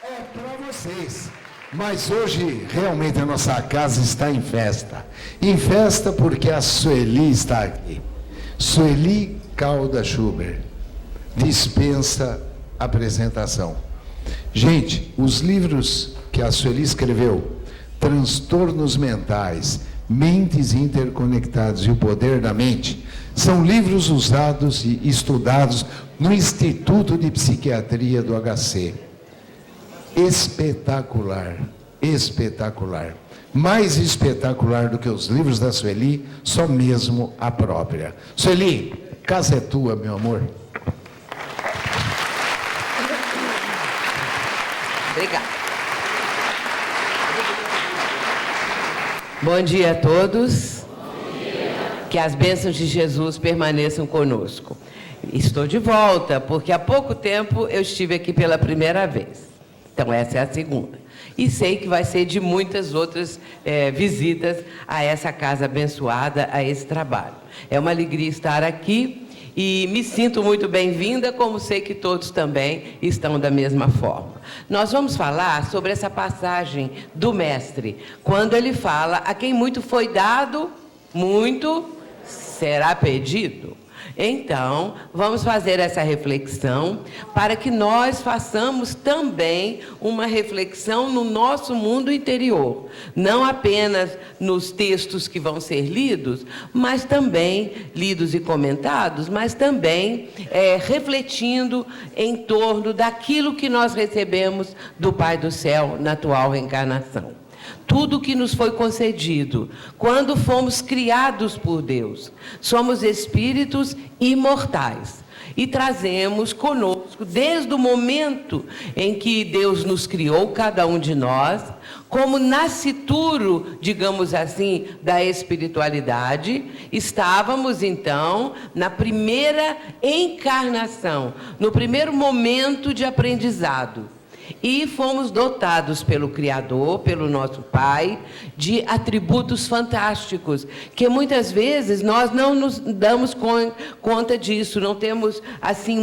É para vocês. Mas hoje, realmente, a nossa casa está em festa. Em festa porque a Sueli está aqui. Sueli Calda Schubert dispensa apresentação. Gente, os livros que a Sueli escreveu, Transtornos Mentais, Mentes Interconectadas e o Poder da Mente, são livros usados e estudados no Instituto de Psiquiatria do HC. Espetacular, espetacular. Mais espetacular do que os livros da Sueli, só mesmo a própria. Sueli, casa é tua, meu amor. Obrigada. Bom dia a todos. Bom dia. Que as bênçãos de Jesus permaneçam conosco. Estou de volta, porque há pouco tempo eu estive aqui pela primeira vez. Então, essa é a segunda. E sei que vai ser de muitas outras visitas a essa casa abençoada, a esse trabalho. É uma alegria estar aqui e me sinto muito bem-vinda, como sei que todos também estão da mesma forma. Nós vamos falar sobre essa passagem do Mestre, quando ele fala: a quem muito foi dado, muito será pedido. Então, vamos fazer essa reflexão para que nós façamos também uma reflexão no nosso mundo interior. Não apenas nos textos que vão ser lidos, mas também lidos e comentados, mas também refletindo em torno daquilo que nós recebemos do Pai do Céu na atual reencarnação. Tudo que nos foi concedido, quando fomos criados por Deus, somos espíritos imortais e trazemos conosco, desde o momento em que Deus nos criou, cada um de nós, como nascituro, digamos assim, da espiritualidade, estávamos então na primeira encarnação, no primeiro momento de aprendizado. E fomos dotados pelo Criador, pelo nosso Pai, de atributos fantásticos, que muitas vezes nós não nos damos conta disso, não temos assim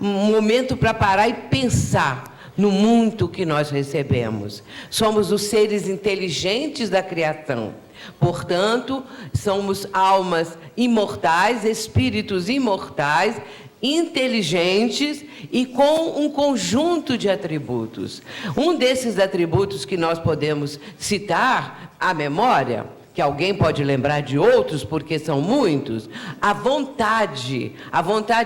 um momento para parar e pensar no muito que nós recebemos. Somos os seres inteligentes da criação. Portanto, somos almas imortais, espíritos imortais, inteligentes e com um conjunto de atributos. Um desses atributos que nós podemos citar, a memória, que alguém pode lembrar de outros, porque são muitos, a vontade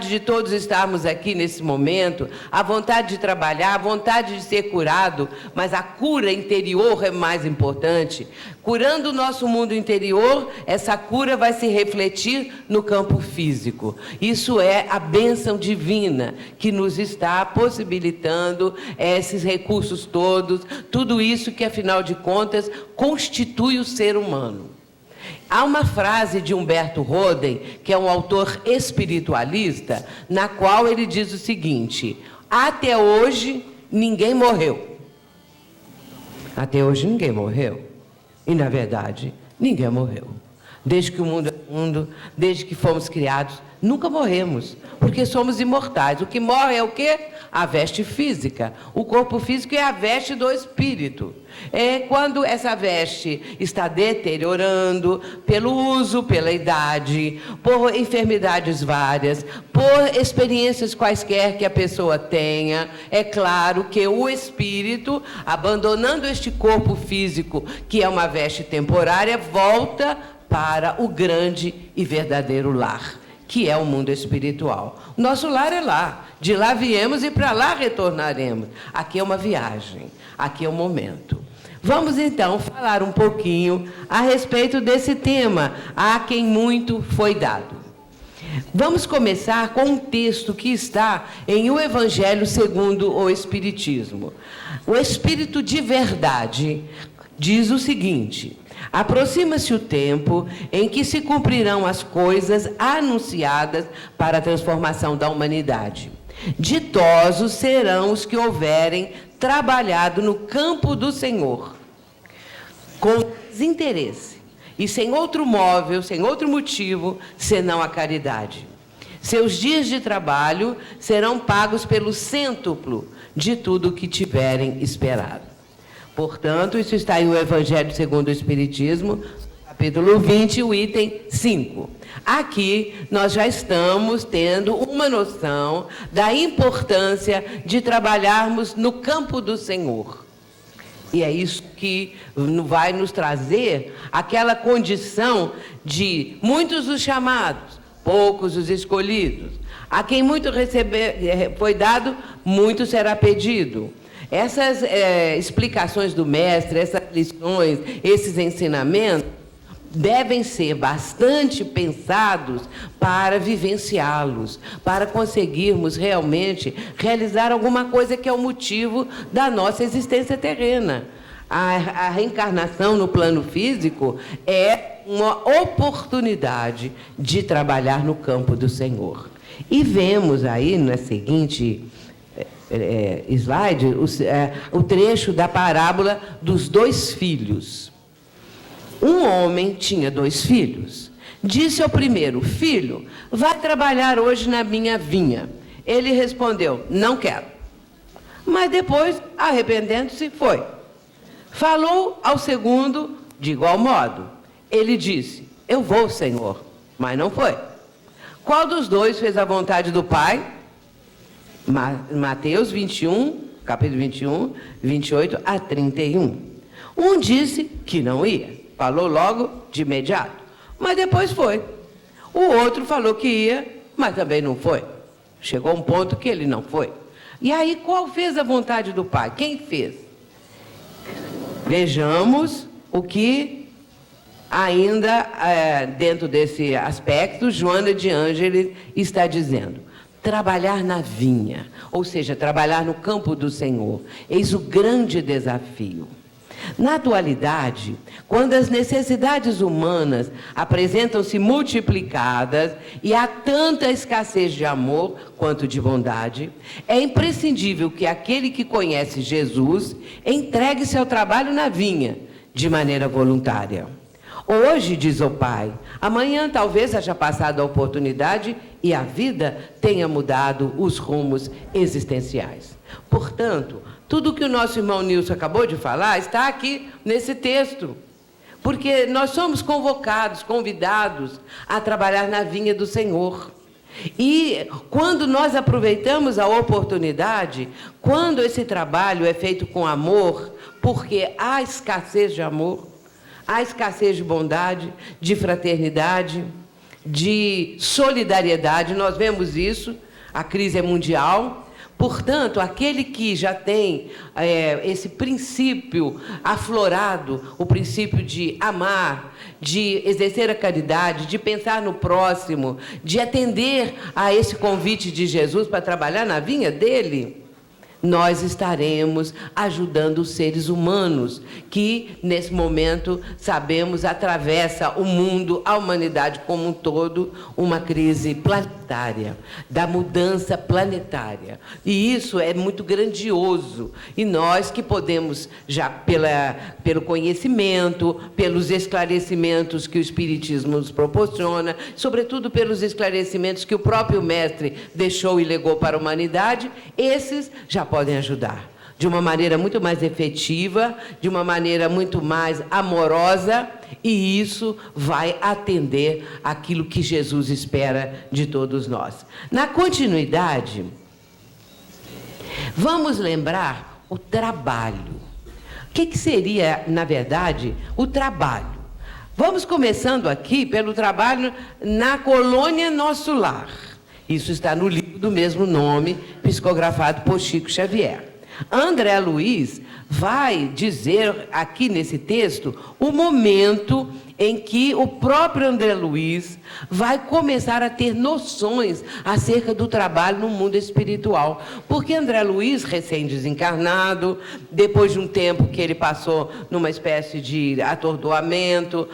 de todos estarmos aqui nesse momento, a vontade de trabalhar, a vontade de ser curado, mas a cura interior é mais importante. Curando o nosso mundo interior, essa cura vai se refletir no campo físico. Isso é a bênção divina que nos está possibilitando esses recursos todos, tudo isso que, afinal de contas, constitui o ser humano. Há uma frase de Humberto Roden, que é um autor espiritualista, na qual ele diz o seguinte: até hoje ninguém morreu. Até hoje ninguém morreu. E, na verdade, ninguém morreu. Desde que o mundo é mundo, desde que fomos criados, nunca morremos, porque somos imortais. O que morre é o quê? A veste física. O corpo físico é a veste do espírito. É quando essa veste está deteriorando pelo uso, pela idade, por enfermidades várias, por experiências quaisquer que a pessoa tenha. É claro que o espírito, abandonando este corpo físico, que é uma veste temporária, volta para o grande e verdadeiro lar, que é o mundo espiritual. Nosso lar é lá, de lá viemos e para lá retornaremos. Aqui é uma viagem, aqui é um momento. Vamos então falar um pouquinho a respeito desse tema, a quem muito foi dado. Vamos começar com um texto que está em O Evangelho segundo o Espiritismo. O Espírito de Verdade diz o seguinte: aproxima-se o tempo em que se cumprirão as coisas anunciadas para a transformação da humanidade. Ditosos serão os que houverem trabalhado no campo do Senhor, com desinteresse e sem outro móvel, sem outro motivo, senão a caridade. Seus dias de trabalho serão pagos pelo cêntuplo de tudo o que tiverem esperado. Portanto, isso está em O Evangelho segundo o Espiritismo, capítulo 20, o item 5. Aqui nós já estamos tendo uma noção da importância de trabalharmos no campo do Senhor. E é isso que vai nos trazer aquela condição de muitos os chamados, poucos os escolhidos. A quem muito foi dado, muito será pedido. Essas explicações do mestre, essas lições, esses ensinamentos, devem ser bastante pensados para vivenciá-los, para conseguirmos realmente realizar alguma coisa que é o motivo da nossa existência terrena. A reencarnação no plano físico é uma oportunidade de trabalhar no campo do Senhor. E vemos aí, na seguinte slide, o trecho da parábola dos 2 filhos. Um homem tinha 2 filhos. Disse ao primeiro: filho, vai trabalhar hoje na minha vinha. Ele respondeu: não quero. Mas depois, arrependendo-se, foi. Falou ao segundo de igual modo. Ele disse: eu vou, Senhor. Mas não foi. Qual dos 2 fez a vontade do Pai? Mateus 21, capítulo 21, 28 a 31. Um disse que não ia. Falou logo de imediato, mas depois foi. O outro falou que ia, mas também não foi. Chegou um ponto que ele não foi. E aí, qual fez a vontade do Pai? Quem fez? Vejamos o que ainda, dentro desse aspecto, Joana de Ângeles está dizendo. Trabalhar na vinha, ou seja, trabalhar no campo do Senhor. Eis o grande desafio. Na atualidade, quando as necessidades humanas apresentam-se multiplicadas e há tanta escassez de amor quanto de bondade, é imprescindível que aquele que conhece Jesus entregue-se ao trabalho na vinha, de maneira voluntária. Hoje, diz o Pai, amanhã talvez haja passado a oportunidade e a vida tenha mudado os rumos existenciais. Portanto, tudo que o nosso irmão Nilson acabou de falar está aqui nesse texto. Porque nós somos convocados, convidados a trabalhar na vinha do Senhor. E quando nós aproveitamos a oportunidade, quando esse trabalho é feito com amor, porque há escassez de amor, há escassez de bondade, de fraternidade, de solidariedade, nós vemos isso, a crise é mundial. Portanto, aquele que já tem esse princípio aflorado, o princípio de amar, de exercer a caridade, de pensar no próximo, de atender a esse convite de Jesus para trabalhar na vinha dele, nós estaremos ajudando os seres humanos que, nesse momento, sabemos, atravessa o mundo, a humanidade como um todo, uma crise planetária, da mudança planetária. E isso é muito grandioso. E nós que podemos, já pelo conhecimento, pelos esclarecimentos que o Espiritismo nos proporciona, sobretudo pelos esclarecimentos que o próprio Mestre deixou e legou para a humanidade, esses já podem ajudar de uma maneira muito mais efetiva, de uma maneira muito mais amorosa, e isso vai atender aquilo que Jesus espera de todos nós. Na continuidade, vamos lembrar o trabalho. O que seria, na verdade, o trabalho? Vamos começando aqui pelo trabalho na colônia Nosso Lar. Isso está no livro do mesmo nome, psicografado por Chico Xavier. André Luiz vai dizer aqui nesse texto o momento em que o próprio André Luiz vai começar a ter noções acerca do trabalho no mundo espiritual. Porque André Luiz, recém-desencarnado, depois de um tempo que ele passou numa espécie de atordoamento,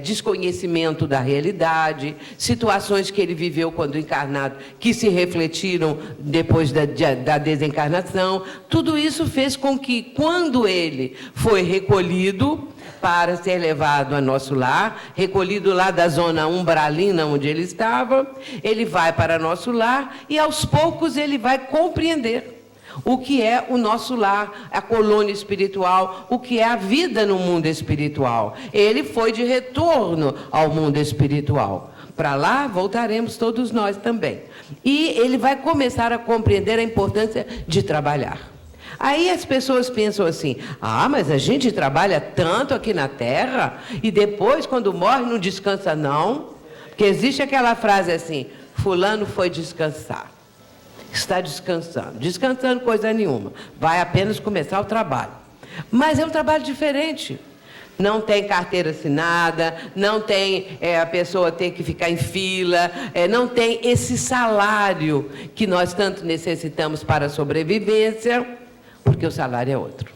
desconhecimento da realidade, situações que ele viveu quando encarnado, que se refletiram depois da desencarnação, tudo isso fez com que, quando ele foi recolhido para ser levado a Nosso Lar, recolhido lá da zona umbralina onde ele estava, ele vai para Nosso Lar e aos poucos ele vai compreender o que é o nosso lar, a colônia espiritual, o que é a vida no mundo espiritual. Ele foi de retorno ao mundo espiritual. Para lá voltaremos todos nós também. E ele vai começar a compreender a importância de trabalhar. Aí as pessoas pensam assim, mas a gente trabalha tanto aqui na Terra e depois, quando morre, não descansa não? Porque existe aquela frase assim, fulano foi descansar. Está descansando. Descansando coisa nenhuma. Vai apenas começar o trabalho. Mas é um trabalho diferente. Não tem carteira assinada, não tem a pessoa ter que ficar em fila, não tem esse salário que nós tanto necessitamos para a sobrevivência, porque o salário é outro.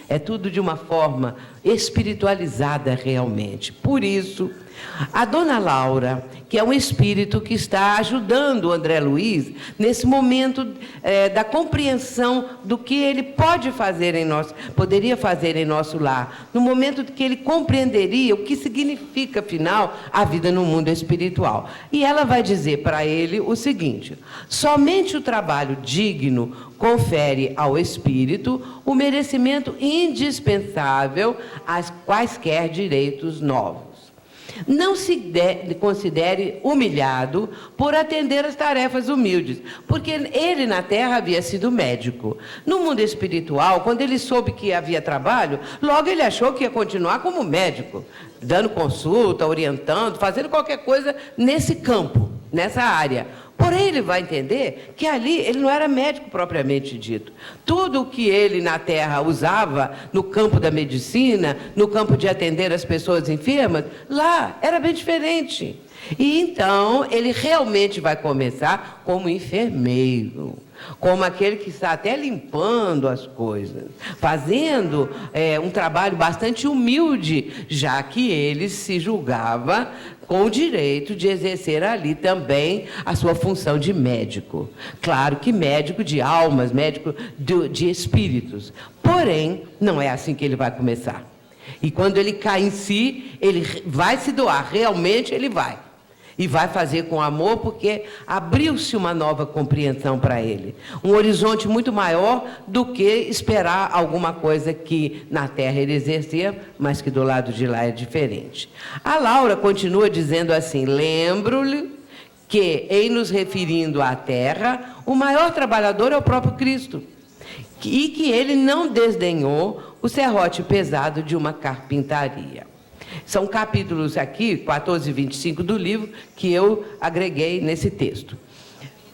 É tudo de uma forma espiritualizada realmente. Por isso, a dona Laura, que é um espírito que está ajudando o André Luiz nesse momento da compreensão do que ele pode fazer poderia fazer em nosso lar, no momento que ele compreenderia o que significa, afinal, a vida no mundo espiritual. E ela vai dizer para ele o seguinte: somente o trabalho digno confere ao espírito o merecimento indispensável a quaisquer direitos novos. Não se considere humilhado por atender as tarefas humildes, porque ele na terra havia sido médico. No mundo espiritual, quando ele soube que havia trabalho, logo ele achou que ia continuar como médico, dando consulta, orientando, fazendo qualquer coisa nesse campo, nessa área. Porém, ele vai entender que ali ele não era médico propriamente dito. Tudo o que ele na terra usava no campo da medicina, no campo de atender as pessoas enfermas, lá era bem diferente. E então ele realmente vai começar como enfermeiro, como aquele que está até limpando as coisas, fazendo um trabalho bastante humilde, já que ele se julgava com o direito de exercer ali também a sua função de médico. Claro que médico de almas, médico de espíritos. Porém, não é assim que ele vai começar. E quando ele cai em si, ele vai se doar, realmente ele vai. E vai fazer com amor, porque abriu-se uma nova compreensão para ele. Um horizonte muito maior do que esperar alguma coisa que na terra ele exercia, mas que do lado de lá é diferente. A Laura continua dizendo assim: lembro-lhe que, em nos referindo à terra, o maior trabalhador é o próprio Cristo. E que ele não desdenhou o serrote pesado de uma carpintaria. São capítulos aqui, 14 e 25 do livro, que eu agreguei nesse texto,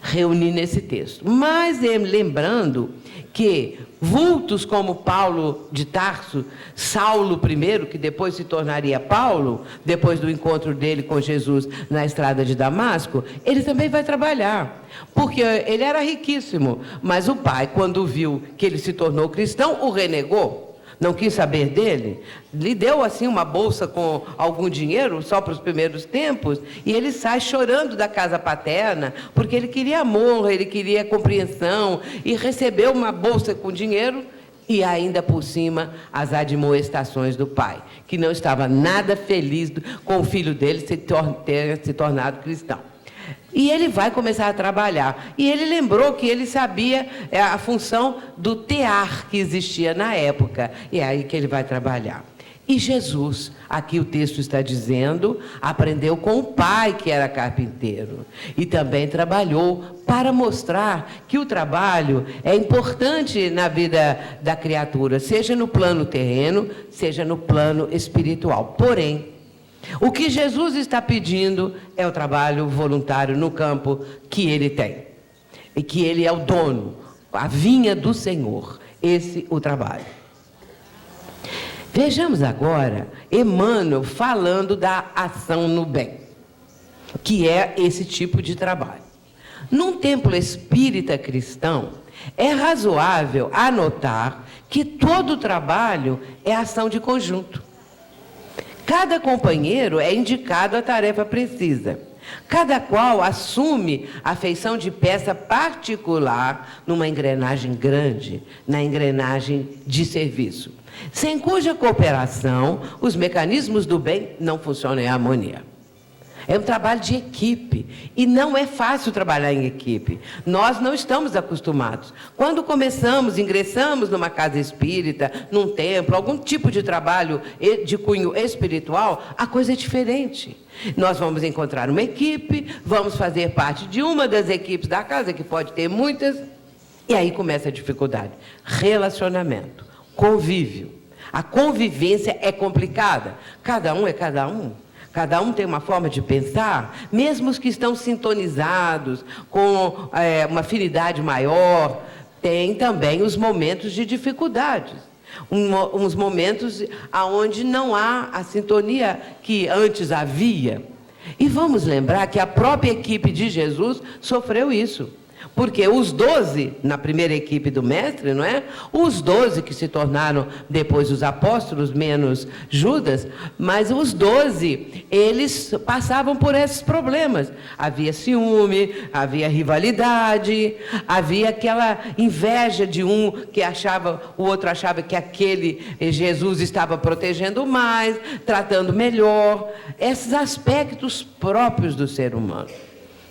reuni nesse texto. Mas lembrando que vultos como Paulo de Tarso, Saulo primeiro, que depois se tornaria Paulo, depois do encontro dele com Jesus na estrada de Damasco, ele também vai trabalhar, porque ele era riquíssimo, mas o pai, quando viu que ele se tornou cristão, o renegou. Não quis saber dele, lhe deu assim uma bolsa com algum dinheiro, só para os primeiros tempos, e ele sai chorando da casa paterna, porque ele queria amor, ele queria compreensão, e recebeu uma bolsa com dinheiro, e ainda por cima as admoestações do pai, que não estava nada feliz com o filho dele ter se tornado cristão. E ele vai começar a trabalhar. E ele lembrou que ele sabia a função do tear que existia na época. E é aí que ele vai trabalhar. E Jesus, aqui o texto está dizendo, aprendeu com o pai, que era carpinteiro. E também trabalhou para mostrar que o trabalho é importante na vida da criatura, seja no plano terreno, seja no plano espiritual. Porém, o que Jesus está pedindo é o trabalho voluntário no campo que ele tem. E que ele é o dono, a vinha do Senhor. Esse o trabalho. Vejamos agora Emmanuel falando da ação no bem, que é esse tipo de trabalho. Num templo espírita cristão, é razoável anotar que todo trabalho é ação de conjunto. Cada companheiro é indicado a tarefa precisa. Cada qual assume a feição de peça particular numa engrenagem grande, na engrenagem de serviço, sem cuja cooperação os mecanismos do bem não funcionam em harmonia. É um trabalho de equipe. E não é fácil trabalhar em equipe. Nós não estamos acostumados. Quando ingressamos numa casa espírita, num templo, algum tipo de trabalho de cunho espiritual, a coisa é diferente. Nós vamos encontrar uma equipe, vamos fazer parte de uma das equipes da casa, que pode ter muitas, e aí começa a dificuldade. Relacionamento, convívio. A convivência é complicada. Cada um é cada um. Cada um tem uma forma de pensar, mesmo os que estão sintonizados, com uma afinidade maior, tem também os momentos de dificuldades. Uns momentos onde não há a sintonia que antes havia. E vamos lembrar que a própria equipe de Jesus sofreu isso. Porque os 12, na primeira equipe do mestre, não é? Os 12 que se tornaram depois os apóstolos, menos Judas, mas os 12, eles passavam por esses problemas. Havia ciúme, havia rivalidade, havia aquela inveja de um que o outro achava que aquele Jesus estava protegendo mais, tratando melhor. Esses aspectos próprios do ser humano.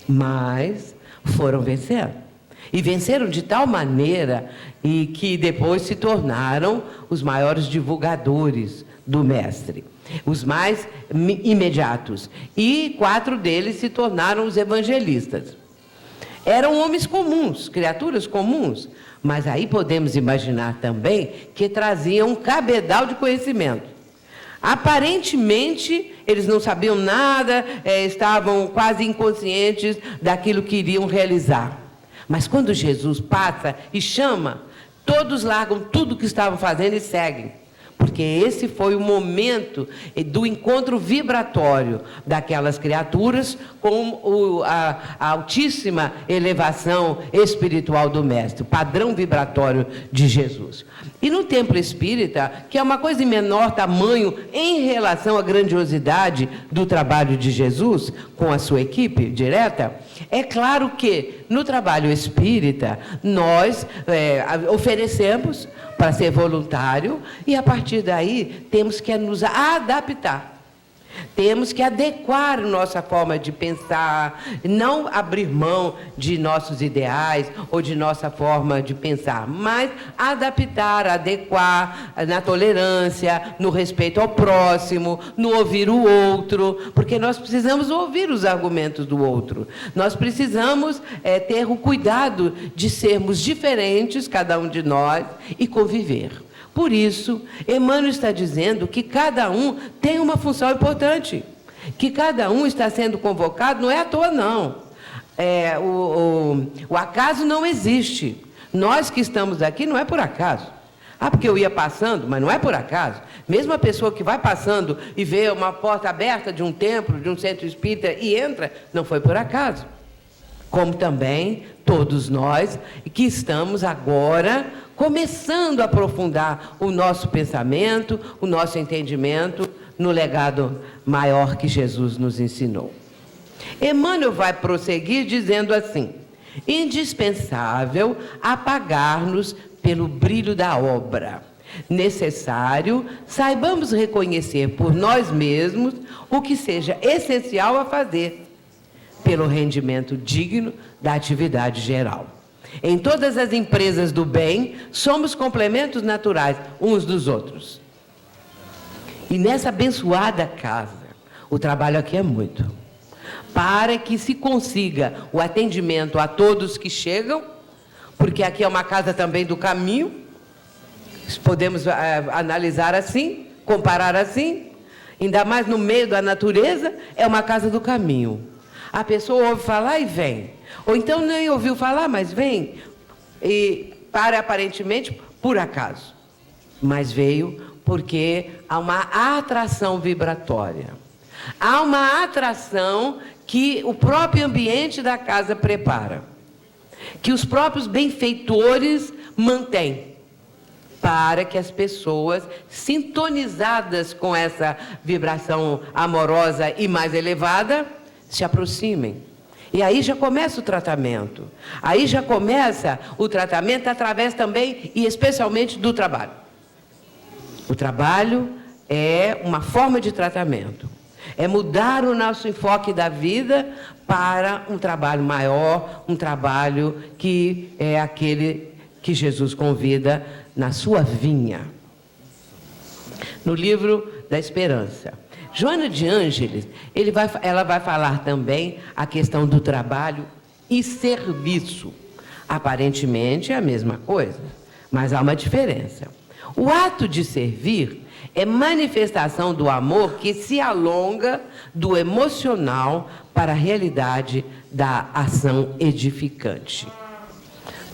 Mas foram vencendo. E venceram de tal maneira e que depois se tornaram os maiores divulgadores do mestre, os mais imediatos. E 4 deles se tornaram os evangelistas. Eram homens comuns, criaturas comuns, mas aí podemos imaginar também que traziam um cabedal de conhecimento. Aparentemente, eles não sabiam nada, estavam quase inconscientes daquilo que iriam realizar. Mas quando Jesus passa e chama, todos largam tudo o que estavam fazendo e seguem. Porque esse foi o momento do encontro vibratório daquelas criaturas com a altíssima elevação espiritual do Mestre, o padrão vibratório de Jesus. E no templo espírita, que é uma coisa em menor tamanho em relação à grandiosidade do trabalho de Jesus com a sua equipe direta, é claro que no trabalho espírita nós oferecemos para ser voluntário e a partir daí temos que nos adaptar. Temos que adequar nossa forma de pensar, não abrir mão de nossos ideais ou de nossa forma de pensar, mas adaptar, adequar na tolerância, no respeito ao próximo, no ouvir o outro, porque nós precisamos ouvir os argumentos do outro. Nós precisamos ter o cuidado de sermos diferentes, cada um de nós, e conviver. Por isso, Emmanuel está dizendo que cada um tem uma função importante, que cada um está sendo convocado, não é à toa, não. O acaso não existe. Nós que estamos aqui não é por acaso. Porque eu ia passando, mas não é por acaso. Mesmo a pessoa que vai passando e vê uma porta aberta de um templo, de um centro espírita e entra, não foi por acaso. Como também todos nós que estamos agora começando a aprofundar o nosso pensamento, o nosso entendimento no legado maior que Jesus nos ensinou. Emmanuel vai prosseguir dizendo assim: indispensável apagar-nos pelo brilho da obra. Necessário saibamos reconhecer por nós mesmos o que seja essencial a fazer, pelo rendimento digno da atividade geral. Em todas as empresas do bem, somos complementos naturais uns dos outros. E nessa abençoada casa, o trabalho aqui é muito. Para que se consiga o atendimento a todos que chegam, porque aqui é uma casa também do caminho, podemos analisar assim, comparar assim, ainda mais no meio da natureza, é uma casa do caminho. A pessoa ouve falar e vem. Ou então nem ouviu falar, mas vem. E para aparentemente por acaso. Mas veio porque há uma atração vibratória. Há uma atração que o próprio ambiente da casa prepara. Que os próprios benfeitores mantêm. Para que as pessoas sintonizadas com essa vibração amorosa e mais elevada se aproximem. E aí já começa o tratamento. Aí já começa o tratamento através também e especialmente do trabalho. O trabalho é uma forma de tratamento. É mudar o nosso enfoque da vida para um trabalho maior, um trabalho que é aquele que Jesus convida na sua vinha. No livro da Esperança, Joana de Ângeles, ela vai falar também a questão do trabalho e serviço. Aparentemente é a mesma coisa, mas há uma diferença. O ato de servir é manifestação do amor que se alonga do emocional para a realidade da ação edificante.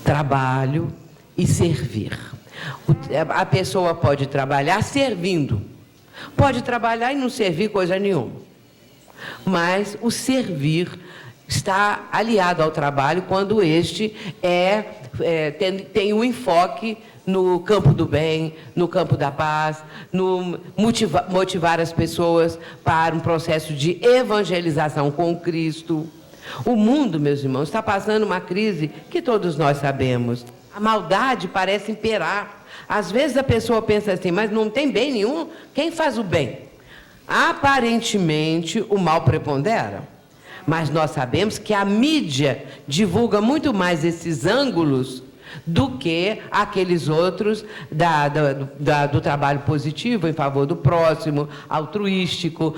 Trabalho e servir. A pessoa pode trabalhar servindo, pode trabalhar e não servir coisa nenhuma, mas o servir está aliado ao trabalho quando este tem um enfoque no campo do bem, no campo da paz, no motivar as pessoas para um processo de evangelização com Cristo. O mundo, meus irmãos, está passando uma crise que todos nós sabemos. A maldade parece imperar. Às vezes a pessoa pensa assim, mas não tem bem nenhum, quem faz o bem? Aparentemente o mal prepondera, mas nós sabemos que a mídia divulga muito mais esses ângulos do que aqueles outros do trabalho positivo em favor do próximo, altruístico,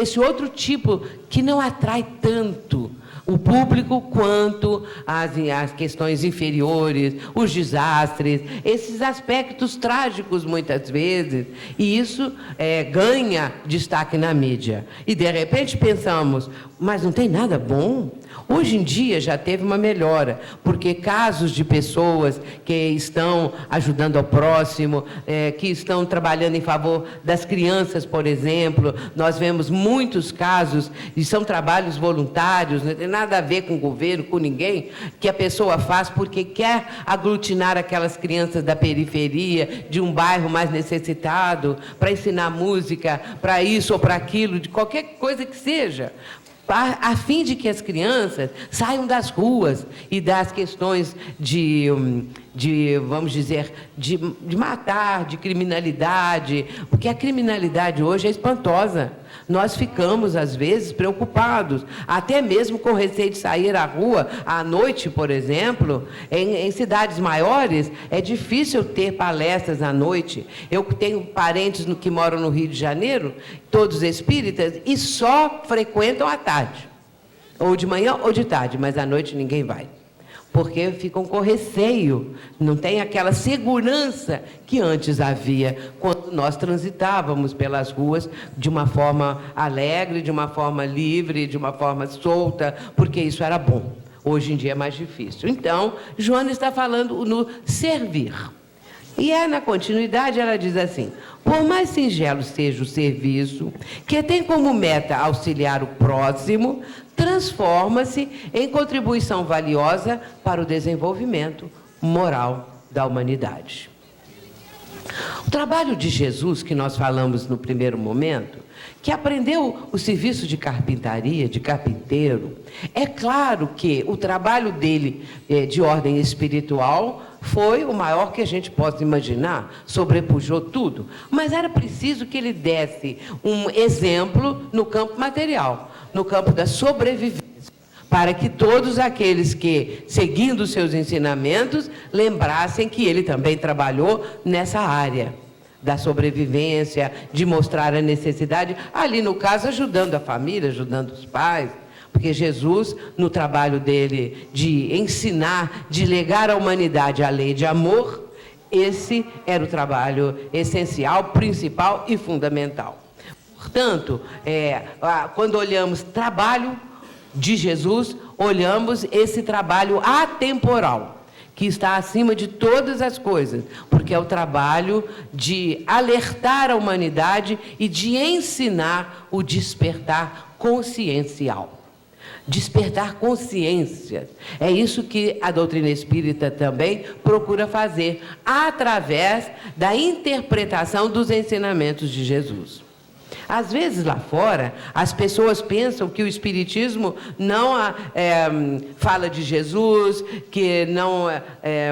esse outro tipo que não atrai tanto o público quanto as questões inferiores, os desastres, esses aspectos trágicos muitas vezes, e isso ganha destaque na mídia. E de repente pensamos, mas não tem nada bom? Hoje em dia já teve uma melhora, porque casos de pessoas que estão ajudando ao próximo, que estão trabalhando em favor das crianças, por exemplo, nós vemos muitos casos, e são trabalhos voluntários, não tem nada a ver com o governo, com ninguém, que a pessoa faz porque quer aglutinar aquelas crianças da periferia, de um bairro mais necessitado, para ensinar música, para isso ou para aquilo, de qualquer coisa que seja, a fim de que as crianças saiam das ruas e das questões vamos dizer, de matar, de criminalidade, porque a criminalidade hoje é espantosa. Nós ficamos, às vezes, preocupados, até mesmo com receio de sair à rua à noite, por exemplo. Em cidades maiores, é difícil ter palestras à noite. Eu tenho parentes que moram no Rio de Janeiro, todos espíritas, e só frequentam à tarde, ou de manhã ou de tarde, mas à noite ninguém vai, porque ficam com receio, não tem aquela segurança que antes havia, quando nós transitávamos pelas ruas de uma forma alegre, de uma forma livre, de uma forma solta, porque isso era bom. Hoje em dia é mais difícil. Então, Joana está falando no servir. E na continuidade ela diz assim: por mais singelo seja o serviço, que tem como meta auxiliar o próximo, transforma-se em contribuição valiosa para o desenvolvimento moral da humanidade. O trabalho de Jesus, que nós falamos no primeiro momento, que aprendeu o serviço de carpintaria, de carpinteiro, é claro que o trabalho dele de ordem espiritual foi o maior que a gente possa imaginar, sobrepujou tudo, mas era preciso que ele desse um exemplo no campo material, no campo da sobrevivência, para que todos aqueles que, seguindo os seus ensinamentos, lembrassem que ele também trabalhou nessa área da sobrevivência, de mostrar a necessidade, ali no caso ajudando a família, ajudando os pais, porque Jesus, no trabalho dele de ensinar, de legar à humanidade a lei de amor, esse era o trabalho essencial, principal e fundamental. Portanto, quando olhamos trabalho de Jesus, olhamos esse trabalho atemporal, que está acima de todas as coisas, porque é o trabalho de alertar a humanidade e de ensinar o despertar consciencial. Despertar consciência. É isso que a doutrina espírita também procura fazer, através da interpretação dos ensinamentos de Jesus. Às vezes lá fora, as pessoas pensam que o Espiritismo não fala de Jesus, que não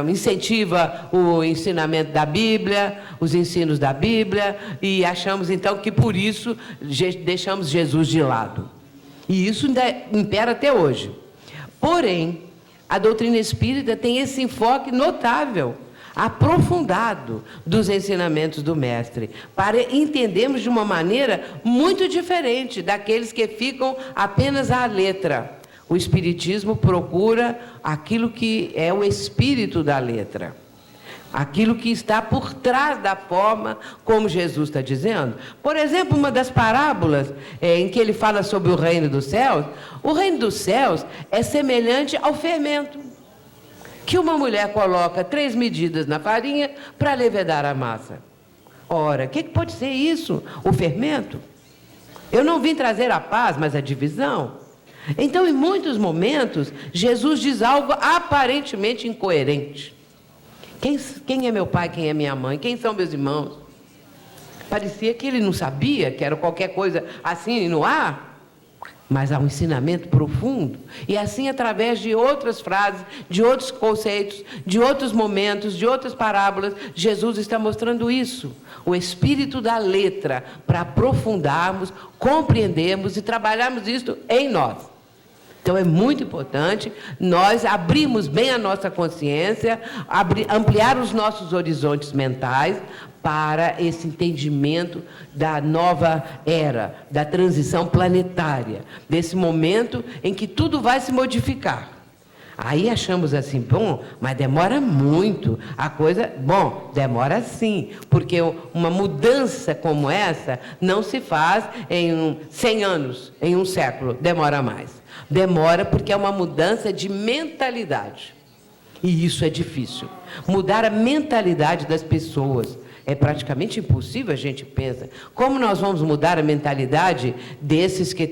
incentiva o ensinamento da Bíblia, os ensinos da Bíblia, e achamos então que por isso deixamos Jesus de lado. E isso ainda impera até hoje. Porém, a doutrina espírita tem esse enfoque notável, aprofundado dos ensinamentos do Mestre, para entendermos de uma maneira muito diferente daqueles que ficam apenas à letra. O Espiritismo procura aquilo que é o espírito da letra, aquilo que está por trás da forma como Jesus está dizendo. Por exemplo, uma das parábolas em que ele fala sobre o reino dos céus, o reino dos céus é semelhante ao fermento, que uma mulher coloca 3 medidas na farinha para levedar a massa. Ora, o que pode ser isso? O fermento? Eu não vim trazer a paz, mas a divisão. Então, em muitos momentos, Jesus diz algo aparentemente incoerente. Quem é meu pai, quem é minha mãe? Quem são meus irmãos? Parecia que ele não sabia, que era qualquer coisa assim no ar. Mas há um ensinamento profundo. E assim, através de outras frases, de outros conceitos, de outros momentos, de outras parábolas, Jesus está mostrando isso. O espírito da letra, para aprofundarmos, compreendermos e trabalharmos isso em nós. Então, é muito importante nós abrirmos bem a nossa consciência, ampliar os nossos horizontes mentais para esse entendimento da nova era, da transição planetária, desse momento em que tudo vai se modificar. Aí achamos assim, bom, mas demora muito, a coisa, bom, demora sim, porque uma mudança como essa não se faz em 100 anos, em um século, demora mais. Demora porque é uma mudança de mentalidade, e isso é difícil. Mudar a mentalidade das pessoas é praticamente impossível, a gente pensa. Como nós vamos mudar a mentalidade desses que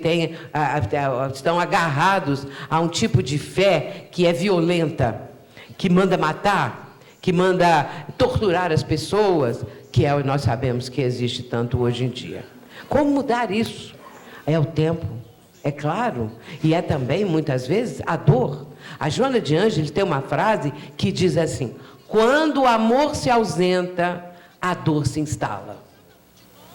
estão agarrados a um tipo de fé que é violenta, que manda matar, que manda torturar as pessoas, que nós sabemos que existe tanto hoje em dia? Como mudar isso? É o tempo, é claro, e é também, muitas vezes, a dor. A Joana de Ângeles tem uma frase que diz assim: quando o amor se ausenta, a dor se instala.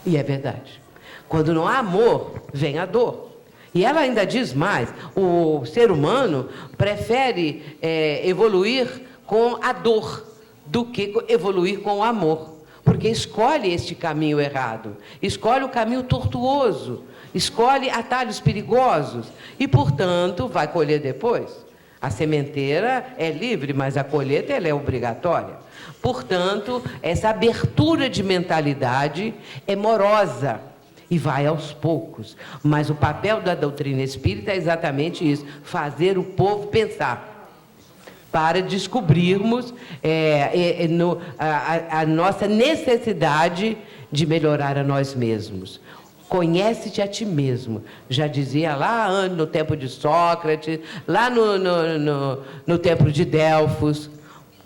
E é verdade. Quando não há amor, vem a dor. E ela ainda diz mais: o ser humano prefere evoluir com a dor do que evoluir com o amor. Porque escolhe este caminho errado, escolhe o caminho tortuoso, escolhe atalhos perigosos e, portanto, vai colher depois. A sementeira é livre, mas a colheita ela é obrigatória. Portanto, essa abertura de mentalidade é morosa e vai aos poucos. Mas o papel da doutrina espírita é exatamente isso: fazer o povo pensar, para descobrirmos a nossa necessidade de melhorar a nós mesmos. Conhece-te a ti mesmo. Já dizia lá no tempo de Sócrates, lá no templo de Delfos,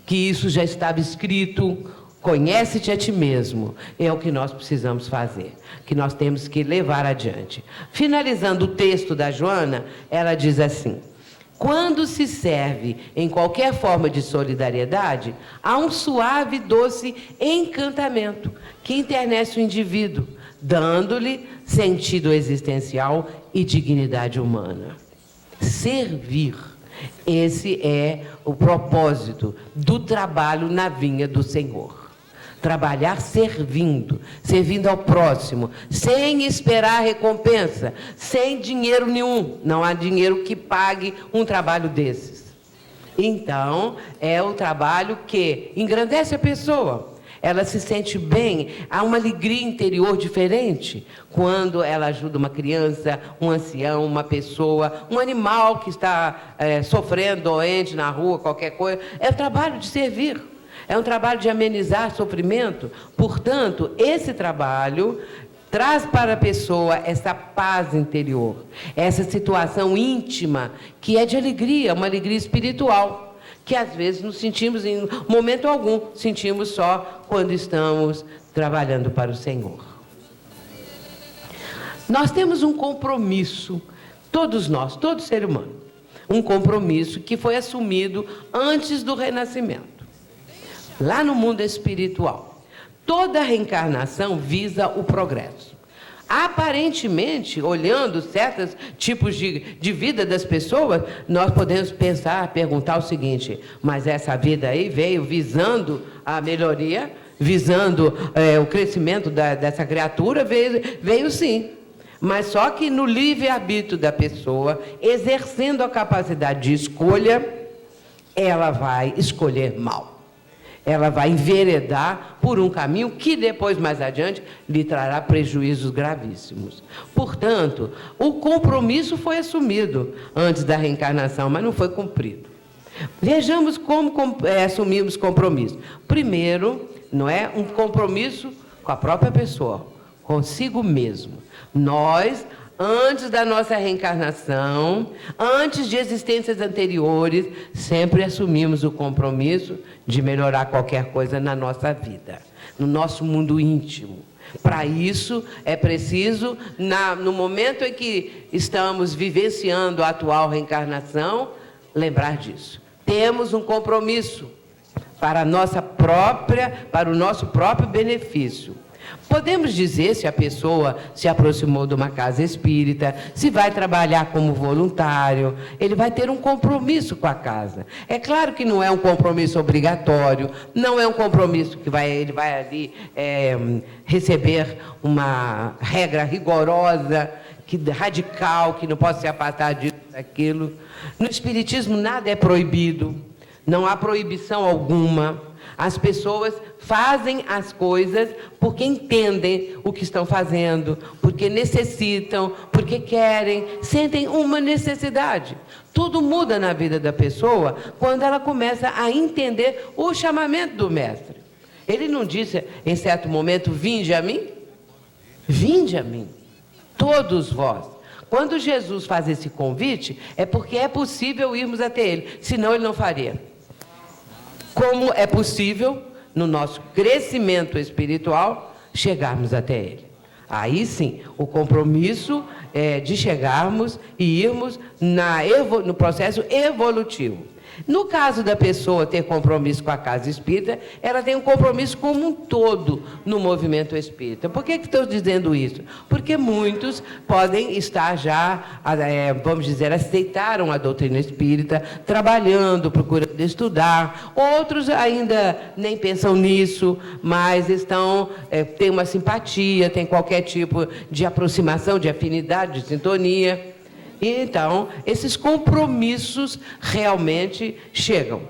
que isso já estava escrito. Conhece-te a ti mesmo. É o que nós precisamos fazer, que nós temos que levar adiante. Finalizando o texto da Joana, ela diz assim: quando se serve em qualquer forma de solidariedade, há um suave e doce encantamento que enternece o indivíduo, dando-lhe sentido existencial e dignidade humana. Servir. Esse é o propósito do trabalho na vinha do Senhor. Trabalhar servindo ao próximo, sem esperar recompensa, sem dinheiro nenhum. Não há dinheiro que pague um trabalho desses. Então, é o trabalho que engrandece a pessoa. Ela se sente bem, há uma alegria interior diferente quando ela ajuda uma criança, um ancião, uma pessoa, um animal que está sofrendo, doente na rua, qualquer coisa. É o trabalho de servir. É um trabalho de amenizar sofrimento. Portanto, esse trabalho traz para a pessoa essa paz interior, essa situação íntima que é de alegria, uma alegria espiritual, que às vezes não sentimos em momento algum, sentimos só quando estamos trabalhando para o Senhor. Nós temos um compromisso, todos nós, todo ser humano, um compromisso que foi assumido antes do renascimento, lá no mundo espiritual. Toda reencarnação visa o progresso. Aparentemente, olhando certos tipos de vida das pessoas, nós podemos perguntar o seguinte: mas essa vida aí veio visando a melhoria, visando o crescimento dessa criatura? Veio sim. Mas só que no livre-arbítrio da pessoa, exercendo a capacidade de escolha, ela vai escolher mal. Ela vai enveredar por um caminho que depois, mais adiante, lhe trará prejuízos gravíssimos. Portanto, o compromisso foi assumido antes da reencarnação, mas não foi cumprido. Vejamos como assumimos compromisso. Primeiro, não é um compromisso com a própria pessoa, consigo mesmo. Nós, antes da nossa reencarnação, antes de existências anteriores, sempre assumimos o compromisso de melhorar qualquer coisa na nossa vida, no nosso mundo íntimo. Para isso, é preciso, no momento em que estamos vivenciando a atual reencarnação, lembrar disso. Temos um compromisso para o nosso próprio benefício. Podemos dizer se a pessoa se aproximou de uma casa espírita, se vai trabalhar como voluntário, ele vai ter um compromisso com a casa. É claro que não é um compromisso obrigatório, não é um compromisso que ele vai ali receber uma regra rigorosa, radical, que não pode se apartar disso, daquilo. No Espiritismo nada é proibido, não há proibição alguma. As pessoas fazem as coisas porque entendem o que estão fazendo, porque necessitam, porque querem, sentem uma necessidade. Tudo muda na vida da pessoa quando ela começa a entender o chamamento do Mestre. Ele não disse, em certo momento, vinde a mim? Vinde a mim, todos vós. Quando Jesus faz esse convite, é porque é possível irmos até Ele, senão Ele não faria. Como é possível, no nosso crescimento espiritual, chegarmos até Ele. Aí sim, o compromisso é de chegarmos e irmos no processo evolutivo. No caso da pessoa ter compromisso com a casa espírita, ela tem um compromisso como um todo no movimento espírita. Por que estou dizendo isso? Porque muitos podem estar já, vamos dizer, aceitaram a doutrina espírita, trabalhando, procurando estudar. Outros ainda nem pensam nisso, mas têm uma simpatia, têm qualquer tipo de aproximação, de afinidade, de sintonia. Então, esses compromissos realmente chegam.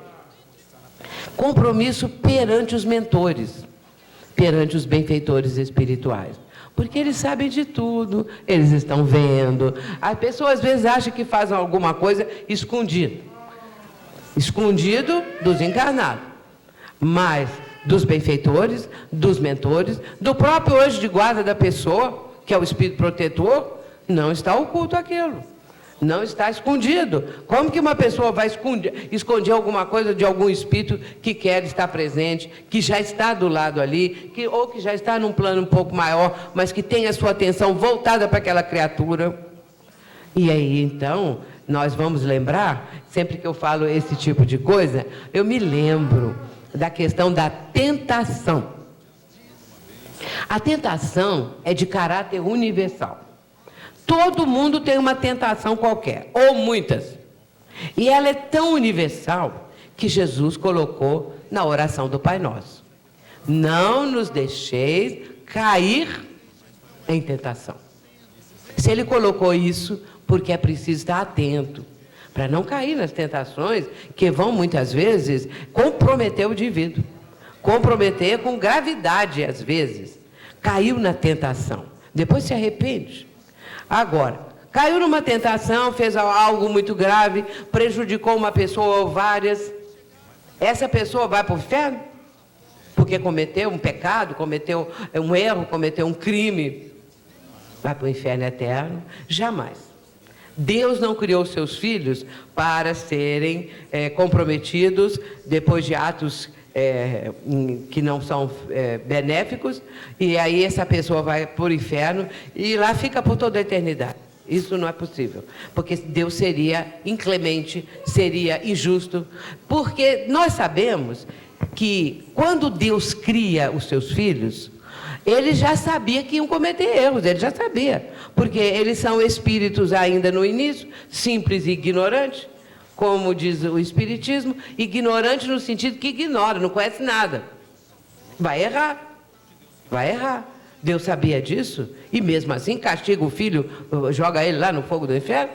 Compromisso perante os mentores, perante os benfeitores espirituais. Porque eles sabem de tudo, eles estão vendo. As pessoas às vezes acham que fazem alguma coisa escondido. Escondido dos encarnados. Mas dos benfeitores, dos mentores, do próprio anjo de guarda da pessoa, que é o espírito protetor, não está oculto aquilo. Não está escondido. Como que uma pessoa vai esconder alguma coisa de algum espírito que quer estar presente, que já está do lado ali, ou que já está num plano um pouco maior, mas que tem a sua atenção voltada para aquela criatura? E aí, então, nós vamos lembrar, sempre que eu falo esse tipo de coisa, eu me lembro da questão da tentação. A tentação é de caráter universal. Todo mundo tem uma tentação qualquer, ou muitas. E ela é tão universal que Jesus colocou na oração do Pai Nosso. Não nos deixeis cair em tentação. Se Ele colocou isso, porque é preciso estar atento, para não cair nas tentações que vão, muitas vezes, comprometer o indivíduo. Comprometer com gravidade, às vezes. Caiu na tentação, depois se arrepende. Agora, caiu numa tentação, fez algo muito grave, prejudicou uma pessoa ou várias. Essa pessoa vai para o inferno? Porque cometeu um pecado, cometeu um erro, cometeu um crime. Vai para o inferno eterno? Jamais. Deus não criou seus filhos para serem comprometidos depois de atos que não são benéficos, e aí essa pessoa vai para o inferno e lá fica por toda a eternidade. Isso não é possível, porque Deus seria inclemente, seria injusto, porque nós sabemos que quando Deus cria os seus filhos, ele já sabia que iam cometer erros, ele já sabia, porque eles são espíritos ainda no início, simples e ignorantes, como diz o Espiritismo, ignorante no sentido que ignora, não conhece nada. Vai errar. Deus sabia disso e mesmo assim castiga o filho, joga ele lá no fogo do inferno.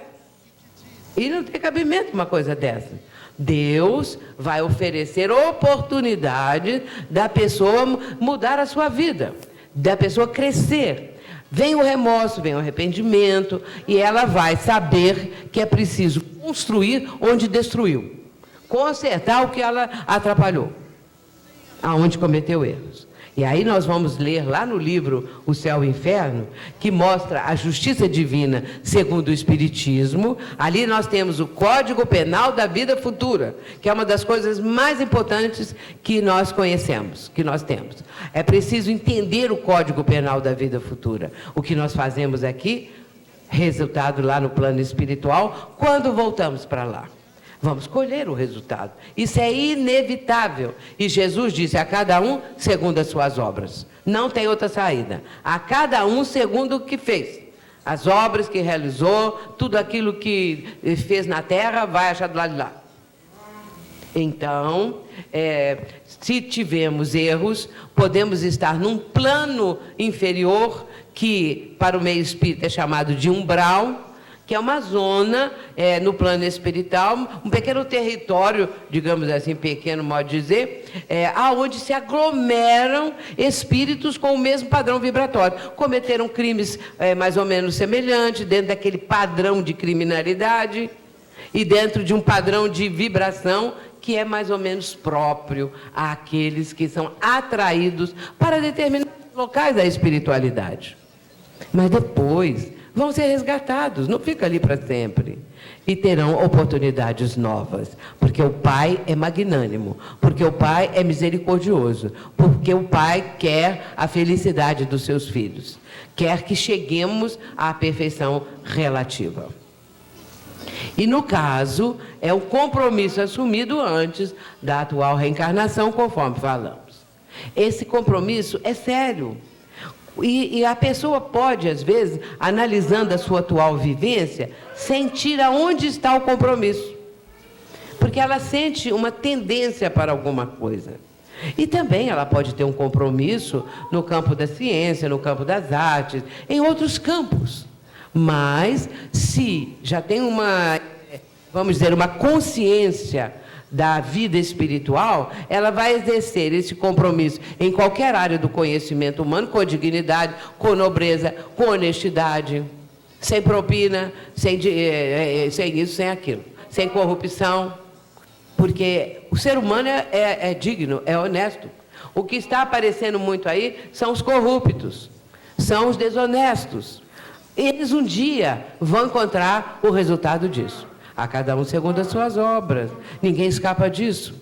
E não tem cabimento uma coisa dessa. Deus vai oferecer oportunidade da pessoa mudar a sua vida, da pessoa crescer. Vem o remorso, vem o arrependimento, e ela vai saber que é preciso construir onde destruiu, consertar o que ela atrapalhou, aonde cometeu erros. E aí nós vamos ler lá no livro O Céu e o Inferno, que mostra a justiça divina segundo o Espiritismo. Ali nós temos o Código Penal da Vida Futura, que é uma das coisas mais importantes que nós conhecemos, que nós temos. É preciso entender o Código Penal da Vida Futura. O que nós fazemos aqui, resultado lá no plano espiritual, quando voltamos para lá. Vamos colher o resultado. Isso é inevitável. E Jesus disse a cada um segundo as suas obras. Não tem outra saída. A cada um segundo o que fez. As obras que realizou, tudo aquilo que fez na terra, vai achar do lado de lá. Então, se tivermos erros, podemos estar num plano inferior, que para o meio espírita é chamado de umbral, que é uma zona no plano espiritual, um pequeno território, digamos assim, pequeno modo de dizer, aonde se aglomeram espíritos com o mesmo padrão vibratório. Cometeram crimes mais ou menos semelhantes, dentro daquele padrão de criminalidade e dentro de um padrão de vibração que é mais ou menos próprio àqueles que são atraídos para determinados locais da espiritualidade. Mas depois vão ser resgatados, não fica ali para sempre. E terão oportunidades novas, porque o Pai é magnânimo, porque o Pai é misericordioso, porque o Pai quer a felicidade dos seus filhos, quer que cheguemos à perfeição relativa. E no caso, é um compromisso assumido antes da atual reencarnação, conforme falamos. Esse compromisso é sério. E a pessoa pode, às vezes, analisando a sua atual vivência, sentir aonde está o compromisso. Porque ela sente uma tendência para alguma coisa. E também ela pode ter um compromisso no campo da ciência, no campo das artes, em outros campos. Mas, se já tem uma, vamos dizer, uma consciência da vida espiritual, ela vai exercer esse compromisso em qualquer área do conhecimento humano, com dignidade, com nobreza, com honestidade, sem propina, sem isso, sem aquilo, sem corrupção, porque o ser humano é digno, é honesto. O que está aparecendo muito aí são os corruptos, são os desonestos. Eles um dia vão encontrar o resultado disso. A cada um segundo as suas obras. Ninguém escapa disso.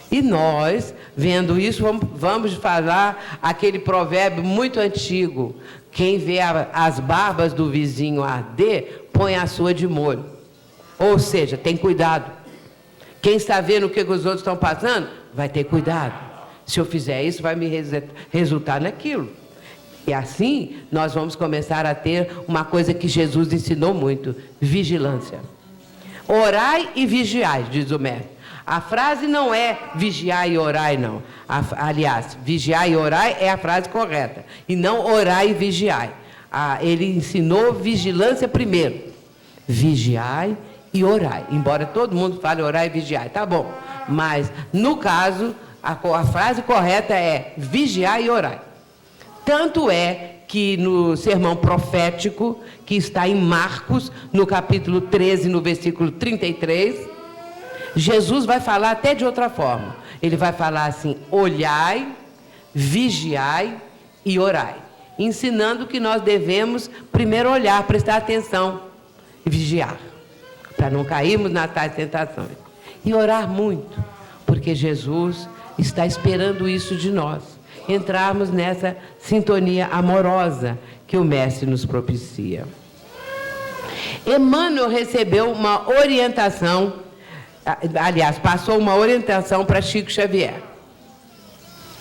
E nós, vendo isso, vamos falar aquele provérbio muito antigo. Quem vê as barbas do vizinho arder, põe a sua de molho. Ou seja, tem cuidado. Quem está vendo o que os outros estão passando, vai ter cuidado. Se eu fizer isso, vai me resultar naquilo. E assim, nós vamos começar a ter uma coisa que Jesus ensinou muito: vigilância. Orai e vigiai, diz o mestre. A frase não é vigiai e orai, não. Aliás, vigiai e orai é a frase correta. E não orai e vigiai. Ele ensinou vigilância primeiro. Vigiai e orai. Embora todo mundo fale orai e vigiai, tá bom. Mas, no caso, a frase correta é vigiai e orai. Tanto é que no sermão profético, que está em Marcos, no capítulo 13, no versículo 33, Jesus vai falar até de outra forma. Ele vai falar assim: olhai, vigiai e orai. Ensinando que nós devemos primeiro olhar, prestar atenção e vigiar, para não cairmos nas tais tentações. E orar muito, porque Jesus está esperando isso de nós. Entrarmos nessa sintonia amorosa que o Mestre nos propicia. Emmanuel recebeu uma orientação, aliás, passou uma orientação para Chico Xavier.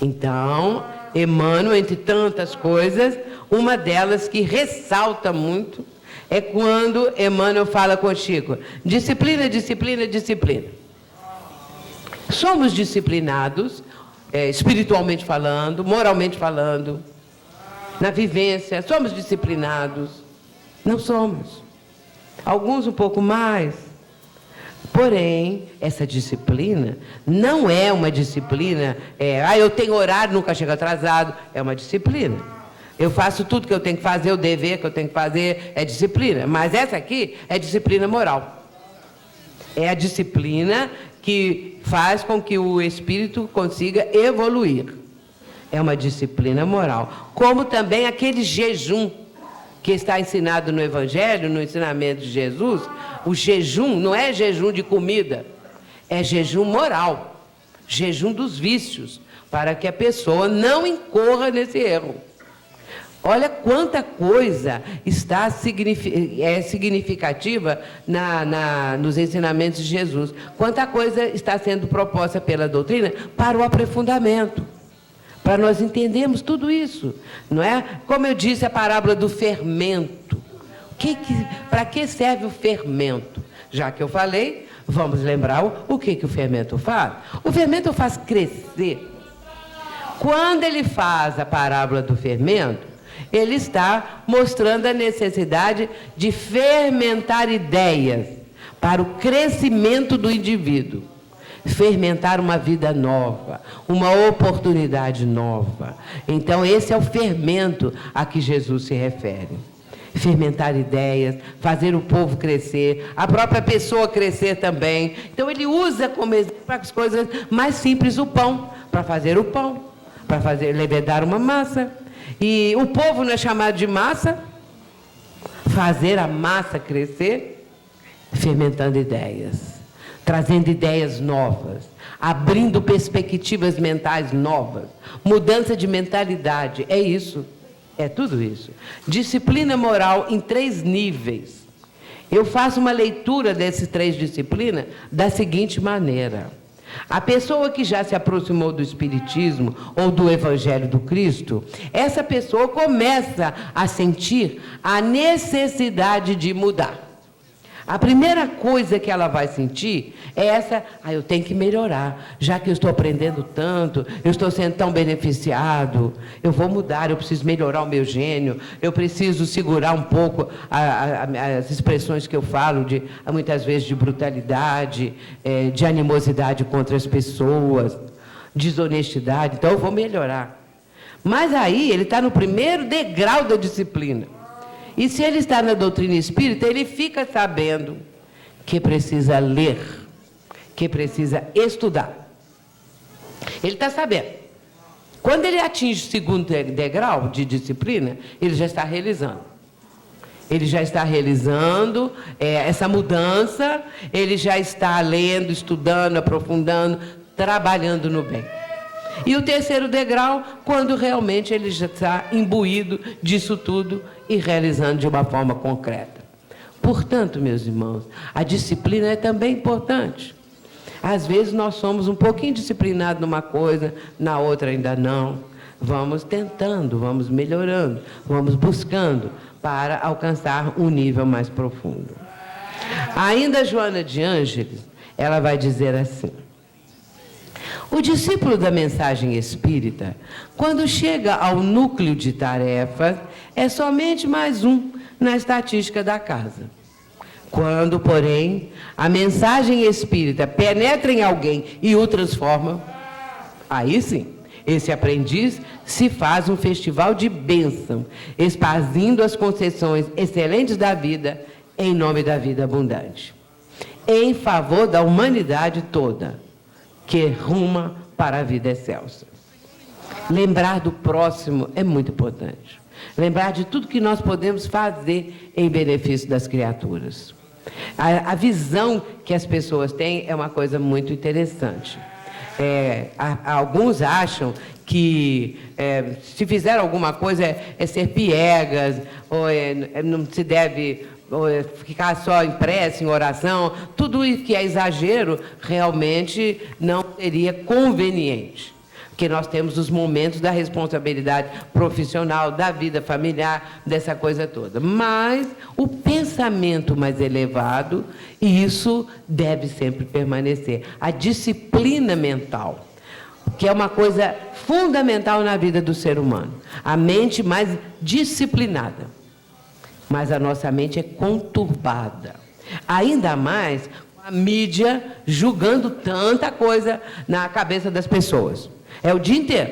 Então, Emmanuel, entre tantas coisas, uma delas que ressalta muito é quando Emmanuel fala com Chico: disciplina, disciplina, disciplina. Somos disciplinados, espiritualmente falando, moralmente falando, na vivência, somos disciplinados? Não somos. Alguns um pouco mais. Porém, essa disciplina não é uma disciplina, eu tenho horário, nunca chego atrasado. É uma disciplina. Eu faço tudo que eu tenho que fazer, o dever que eu tenho que fazer, é disciplina. Mas essa aqui é disciplina moral. É a disciplina que faz com que o espírito consiga evoluir. É uma disciplina moral. Como também aquele jejum que está ensinado no Evangelho, no ensinamento de Jesus. O jejum não é jejum de comida, é jejum moral, jejum dos vícios, para que a pessoa não incorra nesse erro. Olha quanta coisa está significativa nos ensinamentos de Jesus. Quanta coisa está sendo proposta pela doutrina para o aprofundamento, para nós entendermos tudo isso, não é? Como eu disse, a parábola do fermento. Para que serve o fermento? Já que eu falei, vamos lembrar o que o fermento faz. O fermento faz crescer. Quando ele faz a parábola do fermento, ele está mostrando a necessidade de fermentar ideias para o crescimento do indivíduo. Fermentar uma vida nova, uma oportunidade nova. Então, esse é o fermento a que Jesus se refere. Fermentar ideias, fazer o povo crescer, a própria pessoa crescer também. Então, ele usa como exemplo as coisas mais simples, o pão, para fazer o pão, para levedar uma massa. E o povo não é chamado de massa? Fazer a massa crescer, fermentando ideias, trazendo ideias novas, abrindo perspectivas mentais novas, mudança de mentalidade, é isso. É tudo isso. Disciplina moral em 3 níveis. Eu faço uma leitura dessas 3 disciplinas da seguinte maneira. A pessoa que já se aproximou do Espiritismo ou do Evangelho do Cristo, essa pessoa começa a sentir a necessidade de mudar. A primeira coisa que ela vai sentir é essa: eu tenho que melhorar, já que eu estou aprendendo tanto, eu estou sendo tão beneficiado, eu vou mudar, eu preciso melhorar o meu gênio, eu preciso segurar um pouco as expressões que eu falo, muitas vezes de brutalidade, de animosidade contra as pessoas, desonestidade, então eu vou melhorar. Mas aí ele está no primeiro degrau da disciplina. E se ele está na doutrina espírita, ele fica sabendo que precisa ler, que precisa estudar. Ele está sabendo. Quando ele atinge o segundo degrau de disciplina, ele já está realizando. Ele já está realizando essa mudança, ele já está lendo, estudando, aprofundando, trabalhando no bem. E o terceiro degrau, quando realmente ele já está imbuído disso tudo e realizando de uma forma concreta. Portanto, meus irmãos, a disciplina é também importante. Às vezes nós somos um pouquinho disciplinados numa coisa, na outra ainda não. Vamos tentando, vamos melhorando, vamos buscando para alcançar um nível mais profundo. Ainda Joana de Ângeles, ela vai dizer assim: o discípulo da mensagem espírita, quando chega ao núcleo de tarefas, é somente mais um na estatística da casa. Quando, porém, a mensagem espírita penetra em alguém e o transforma, aí sim, esse aprendiz se faz um festival de bênção, esparzindo as concessões excelentes da vida em nome da vida abundante, em favor da humanidade toda, que ruma para a vida excelsa. Lembrar do próximo é muito importante. Lembrar de tudo que nós podemos fazer em benefício das criaturas. A visão que as pessoas têm é uma coisa muito interessante. Alguns acham que se fizer alguma coisa é ser piegas, ou não se deve ficar só em prece, em oração. Tudo que é exagero realmente não seria conveniente. Porque nós temos os momentos da responsabilidade profissional, da vida familiar, dessa coisa toda. Mas o pensamento mais elevado, isso deve sempre permanecer. A disciplina mental, que é uma coisa fundamental na vida do ser humano. A mente mais disciplinada. Mas a nossa mente é conturbada. Ainda mais com a mídia julgando tanta coisa na cabeça das pessoas. É o dia inteiro.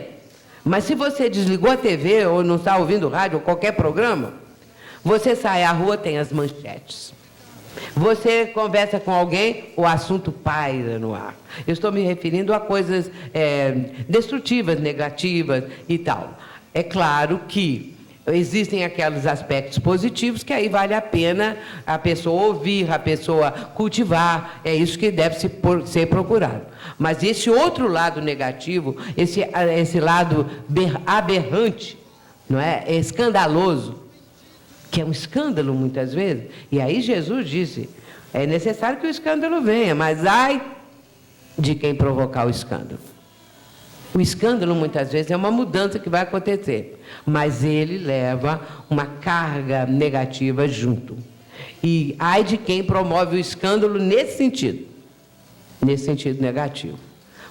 Mas se você desligou a TV ou não está ouvindo rádio ou qualquer programa, você sai à rua, tem as manchetes. Você conversa com alguém, o assunto paira no ar. Eu estou me referindo a coisas destrutivas, negativas e tal. É claro que existem aqueles aspectos positivos que aí vale a pena a pessoa ouvir, a pessoa cultivar. É isso que deve ser procurado. Mas esse outro lado negativo, esse lado aberrante, não é? É escandaloso, que é um escândalo muitas vezes. E aí Jesus disse, é necessário que o escândalo venha, mas ai de quem provocar o escândalo. O escândalo, muitas vezes, é uma mudança que vai acontecer, mas ele leva uma carga negativa junto. E ai de quem promove o escândalo nesse sentido negativo.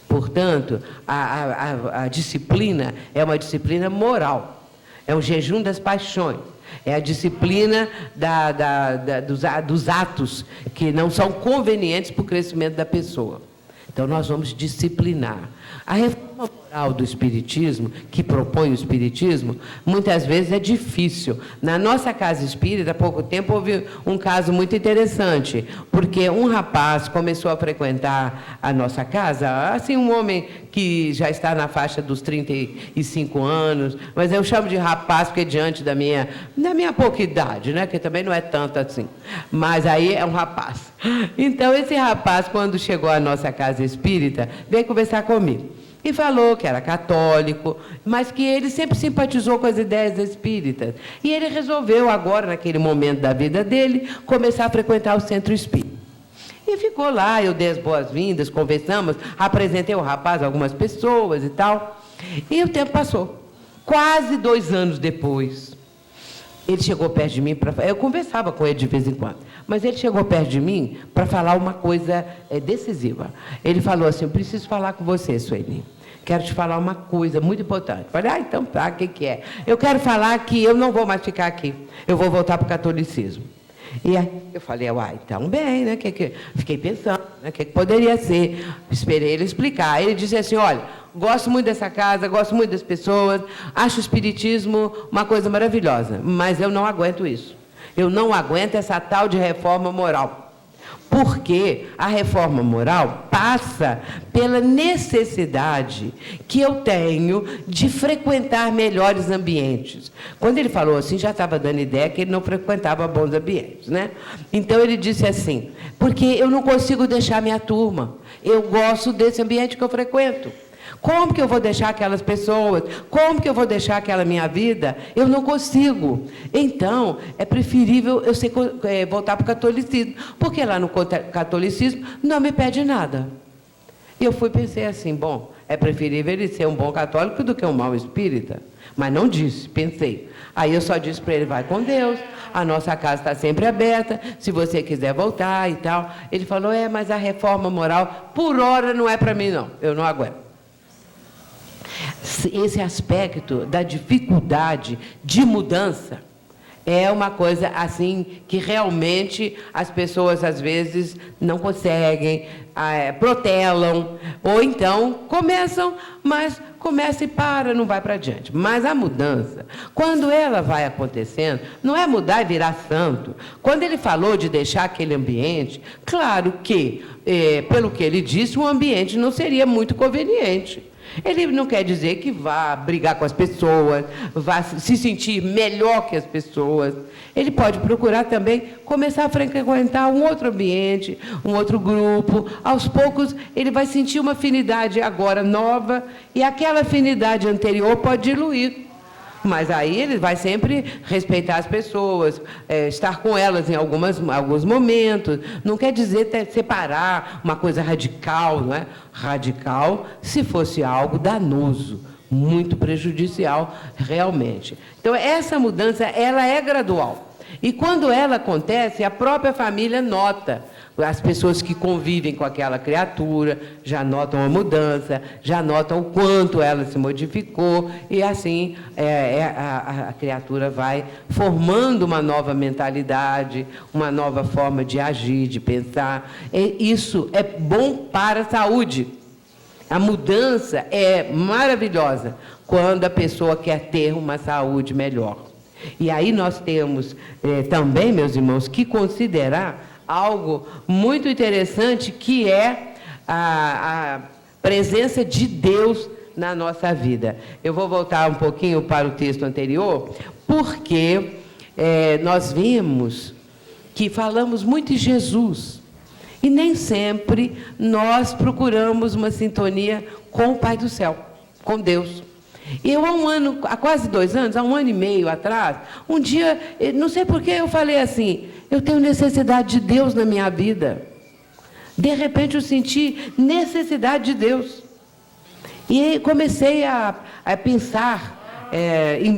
Portanto, a disciplina é uma disciplina moral, é o jejum das paixões, é a disciplina dos atos que não são convenientes para o crescimento da pessoa. Então, nós vamos disciplinar. A reforma moral do Espiritismo, que propõe o Espiritismo, muitas vezes é difícil. Na nossa casa espírita, há pouco tempo, houve um caso muito interessante, porque um rapaz começou a frequentar a nossa casa, assim, um homem que já está na faixa dos 35 anos, mas eu chamo de rapaz porque diante da minha pouca idade, né, que também não é tanto assim, mas aí é um rapaz. Então, esse rapaz, quando chegou à nossa casa espírita, veio conversar comigo. E falou que era católico, mas que ele sempre simpatizou com as ideias espíritas. E ele resolveu agora, naquele momento da vida dele, começar a frequentar o centro espírita. E ficou lá, eu dei as boas-vindas, conversamos, apresentei o rapaz a algumas pessoas e tal. E o tempo passou. Quase 2 anos depois, ele chegou perto de mim para... Eu conversava com ele de vez em quando, mas ele chegou perto de mim para falar uma coisa decisiva. Ele falou assim, eu preciso falar com você, Sueli. Quero te falar uma coisa muito importante. Falei, então tá, o que é? Eu quero falar que eu não vou mais ficar aqui. Eu vou voltar para o catolicismo. E aí eu falei, então bem, né? Fiquei pensando, né? O que poderia ser? Esperei ele explicar. Ele disse assim, olha, gosto muito dessa casa, gosto muito das pessoas, acho o espiritismo uma coisa maravilhosa, mas eu não aguento isso. Eu não aguento essa tal de reforma moral. Porque a reforma moral passa pela necessidade que eu tenho de frequentar melhores ambientes. Quando ele falou assim, já estava dando ideia que ele não frequentava bons ambientes, né? Então ele disse assim, porque eu não consigo deixar minha turma. Eu gosto desse ambiente que eu frequento. Como que eu vou deixar aquelas pessoas? Como que eu vou deixar aquela minha vida? Eu não consigo. Então, é preferível eu voltar para o catolicismo, porque lá no catolicismo não me pede nada. E eu pensei assim, bom, é preferível ele ser um bom católico do que um mau espírita. Mas não disse, pensei. Aí eu só disse para ele, vai com Deus, a nossa casa está sempre aberta, se você quiser voltar e tal. Ele falou, mas a reforma moral, por hora, não é para mim, não. Eu não aguento. Esse aspecto da dificuldade de mudança é uma coisa assim que realmente as pessoas às vezes não conseguem, protelam, ou então começam e para, não vai para adiante. Mas a mudança, quando ela vai acontecendo, não é mudar e virar santo. Quando ele falou de deixar aquele ambiente, claro que, pelo que ele disse, o ambiente não seria muito conveniente. Ele não quer dizer que vá brigar com as pessoas, vá se sentir melhor que as pessoas. Ele pode procurar também começar a frequentar um outro ambiente, um outro grupo. Aos poucos, ele vai sentir uma afinidade agora nova e aquela afinidade anterior pode diluir. Mas aí ele vai sempre respeitar as pessoas, estar com elas em alguns momentos. Não quer dizer separar uma coisa radical, não é? Radical se fosse algo danoso, muito prejudicial realmente. Então, essa mudança, ela é gradual. E quando ela acontece, a própria família nota. As pessoas que convivem com aquela criatura já notam a mudança, já notam o quanto ela se modificou, e assim a criatura vai formando uma nova mentalidade, uma nova forma de agir, de pensar. E isso é bom para a saúde. A mudança é maravilhosa quando a pessoa quer ter uma saúde melhor. E aí nós temos também, meus irmãos, que considerar algo muito interessante, que é a presença de Deus na nossa vida. Eu vou voltar um pouquinho para o texto anterior, porque nós vimos que falamos muito em Jesus, e nem sempre nós procuramos uma sintonia com o Pai do Céu, com Deus. Eu, há quase 2 anos, há 1 ano e meio atrás, um dia, não sei por que eu falei assim: eu tenho necessidade de Deus na minha vida. De repente eu senti necessidade de Deus. E comecei a pensar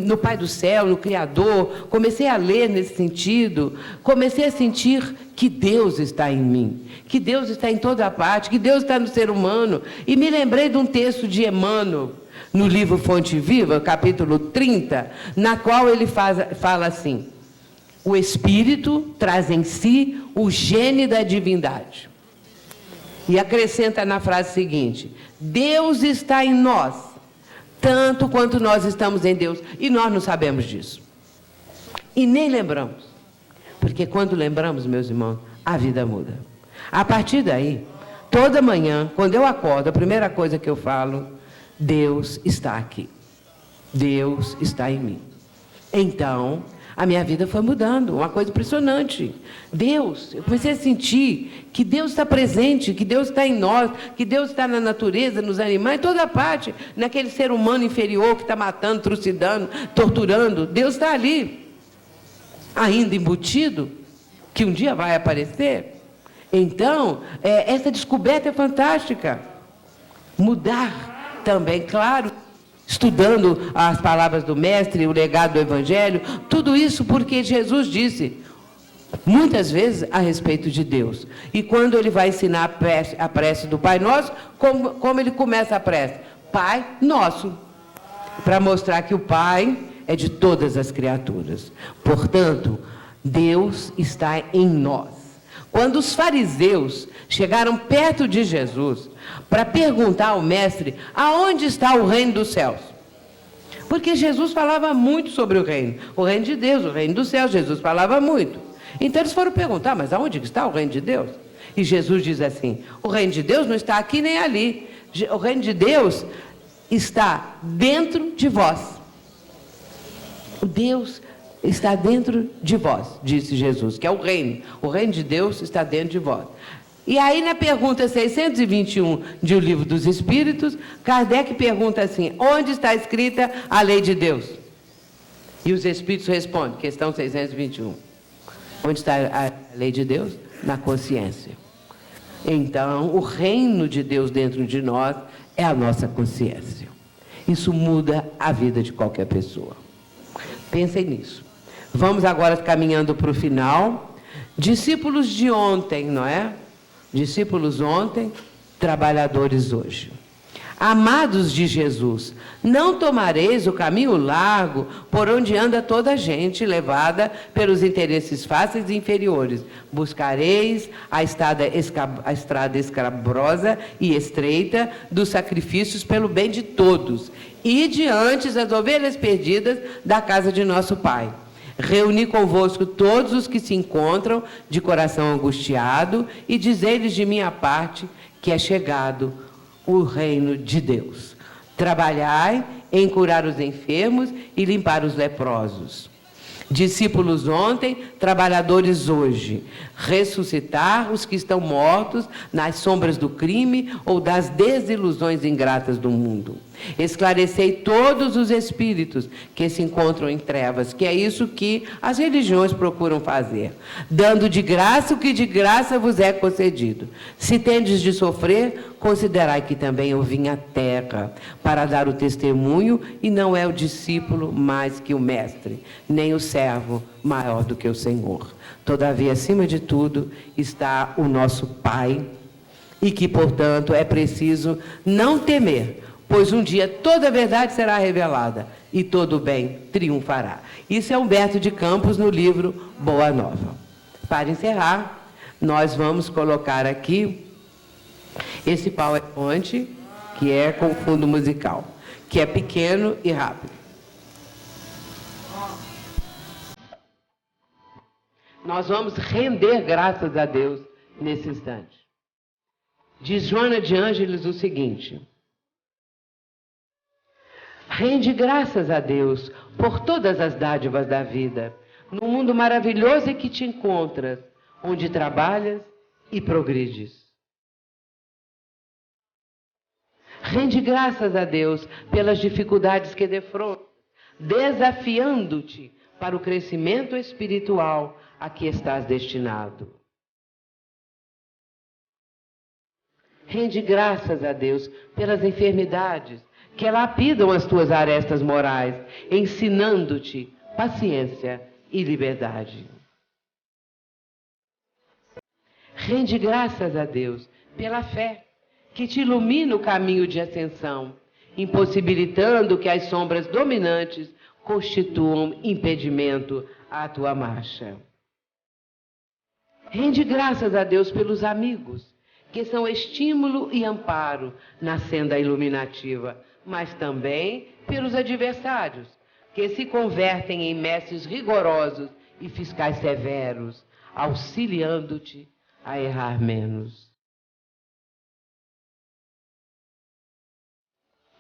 no Pai do Céu, no Criador, comecei a ler nesse sentido, comecei a sentir que Deus está em mim, que Deus está em toda parte, que Deus está no ser humano. E me lembrei de um texto de Emmanuel, no livro Fonte Viva, capítulo 30, na qual ele fala assim: o Espírito traz em si o gene da divindade. E acrescenta na frase seguinte: Deus está em nós, tanto quanto nós estamos em Deus. E nós não sabemos disso. E nem lembramos. Porque quando lembramos, meus irmãos, a vida muda. A partir daí, toda manhã, quando eu acordo, a primeira coisa que eu falo: Deus está aqui. Deus está em mim. Então, a minha vida foi mudando, uma coisa impressionante. Eu comecei a sentir que Deus está presente, que Deus está em nós, que Deus está na natureza, nos animais, em toda parte, naquele ser humano inferior que está matando, trucidando, torturando. Deus está ali, ainda embutido, que um dia vai aparecer. Então, essa descoberta é fantástica. Mudar também, claro, estudando as palavras do Mestre, o legado do Evangelho, tudo isso porque Jesus disse muitas vezes a respeito de Deus. E quando ele vai ensinar a prece do Pai Nosso, como ele começa a prece? Pai Nosso, para mostrar que o Pai é de todas as criaturas. Portanto, Deus está em nós. Quando os fariseus chegaram perto de Jesus para perguntar ao Mestre aonde está o reino dos céus, porque Jesus falava muito sobre o reino de Deus, o reino dos céus, Jesus falava muito. Então eles foram perguntar: mas aonde está o reino de Deus? E Jesus diz assim: o reino de Deus não está aqui nem ali, o reino de Deus está dentro de vós. O Deus está dentro de vós, disse Jesus, que é o reino de Deus está dentro de vós. E aí, na pergunta 621 de O Livro dos Espíritos, Kardec pergunta assim: onde está escrita a lei de Deus? E os Espíritos respondem, questão 621. Onde está a lei de Deus? Na consciência. Então, o reino de Deus dentro de nós é a nossa consciência. Isso muda a vida de qualquer pessoa. Pensem nisso. Vamos agora caminhando para o final. Discípulos de ontem, não é? Discípulos ontem, trabalhadores hoje. Amados de Jesus, não tomareis o caminho largo por onde anda toda a gente, levada pelos interesses fáceis e inferiores. Buscareis a estrada escabrosa e estreita dos sacrifícios pelo bem de todos. E diante as ovelhas perdidas da casa de nosso Pai. Reuni convosco todos os que se encontram de coração angustiado e dizei-lhes de minha parte que é chegado o reino de Deus. Trabalhai em curar os enfermos e limpar os leprosos. Discípulos ontem, trabalhadores hoje. Ressuscitar os que estão mortos nas sombras do crime ou das desilusões ingratas do mundo. Esclarecei todos os espíritos que se encontram em trevas, que é isso que as religiões procuram fazer, dando de graça o que de graça vos é concedido. Se tendes de sofrer, considerai que também eu vim à terra para dar o testemunho, e não é o discípulo mais que o mestre, nem o servo maior do que o Senhor. Todavia, acima de tudo, está o nosso Pai, e que, portanto, é preciso não temer, pois um dia toda a verdade será revelada e todo o bem triunfará. Isso é Humberto de Campos no livro Boa Nova. Para encerrar, nós vamos colocar aqui esse PowerPoint, que é com fundo musical, que é pequeno e rápido. Nós vamos render graças a Deus nesse instante. Diz Joana de Ângeles o seguinte: rende graças a Deus por todas as dádivas da vida, no mundo maravilhoso em que te encontras, onde trabalhas e progredes. Rende graças a Deus pelas dificuldades que defrontas, desafiando-te para o crescimento espiritual a que estás destinado. Rende graças a Deus pelas enfermidades que lapidam as tuas arestas morais, ensinando-te paciência e liberdade. Rende graças a Deus pela fé que te ilumina o caminho de ascensão, impossibilitando que as sombras dominantes constituam impedimento à tua marcha. Rende graças a Deus pelos amigos, que são estímulo e amparo na senda iluminativa, mas também pelos adversários, que se convertem em mestres rigorosos e fiscais severos, auxiliando-te a errar menos.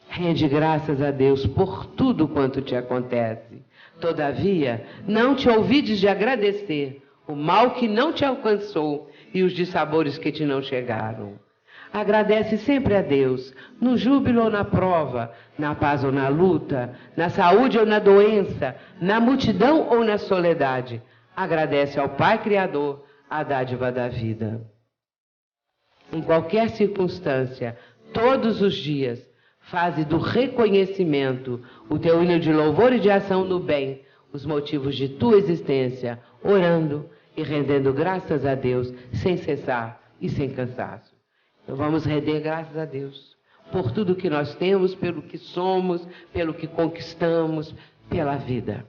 Rende graças a Deus por tudo quanto te acontece. Todavia, não te ouvides de agradecer o mal que não te alcançou e os dissabores que te não chegaram. Agradece sempre a Deus, no júbilo ou na prova, na paz ou na luta, na saúde ou na doença, na multidão ou na soledade. Agradece ao Pai Criador a dádiva da vida. Em qualquer circunstância, todos os dias, faze do reconhecimento o teu hino de louvor e de ação no bem, os motivos de tua existência, orando e rendendo graças a Deus, sem cessar e sem cansaço. Então vamos render graças a Deus por tudo que nós temos, pelo que somos, pelo que conquistamos, pela vida.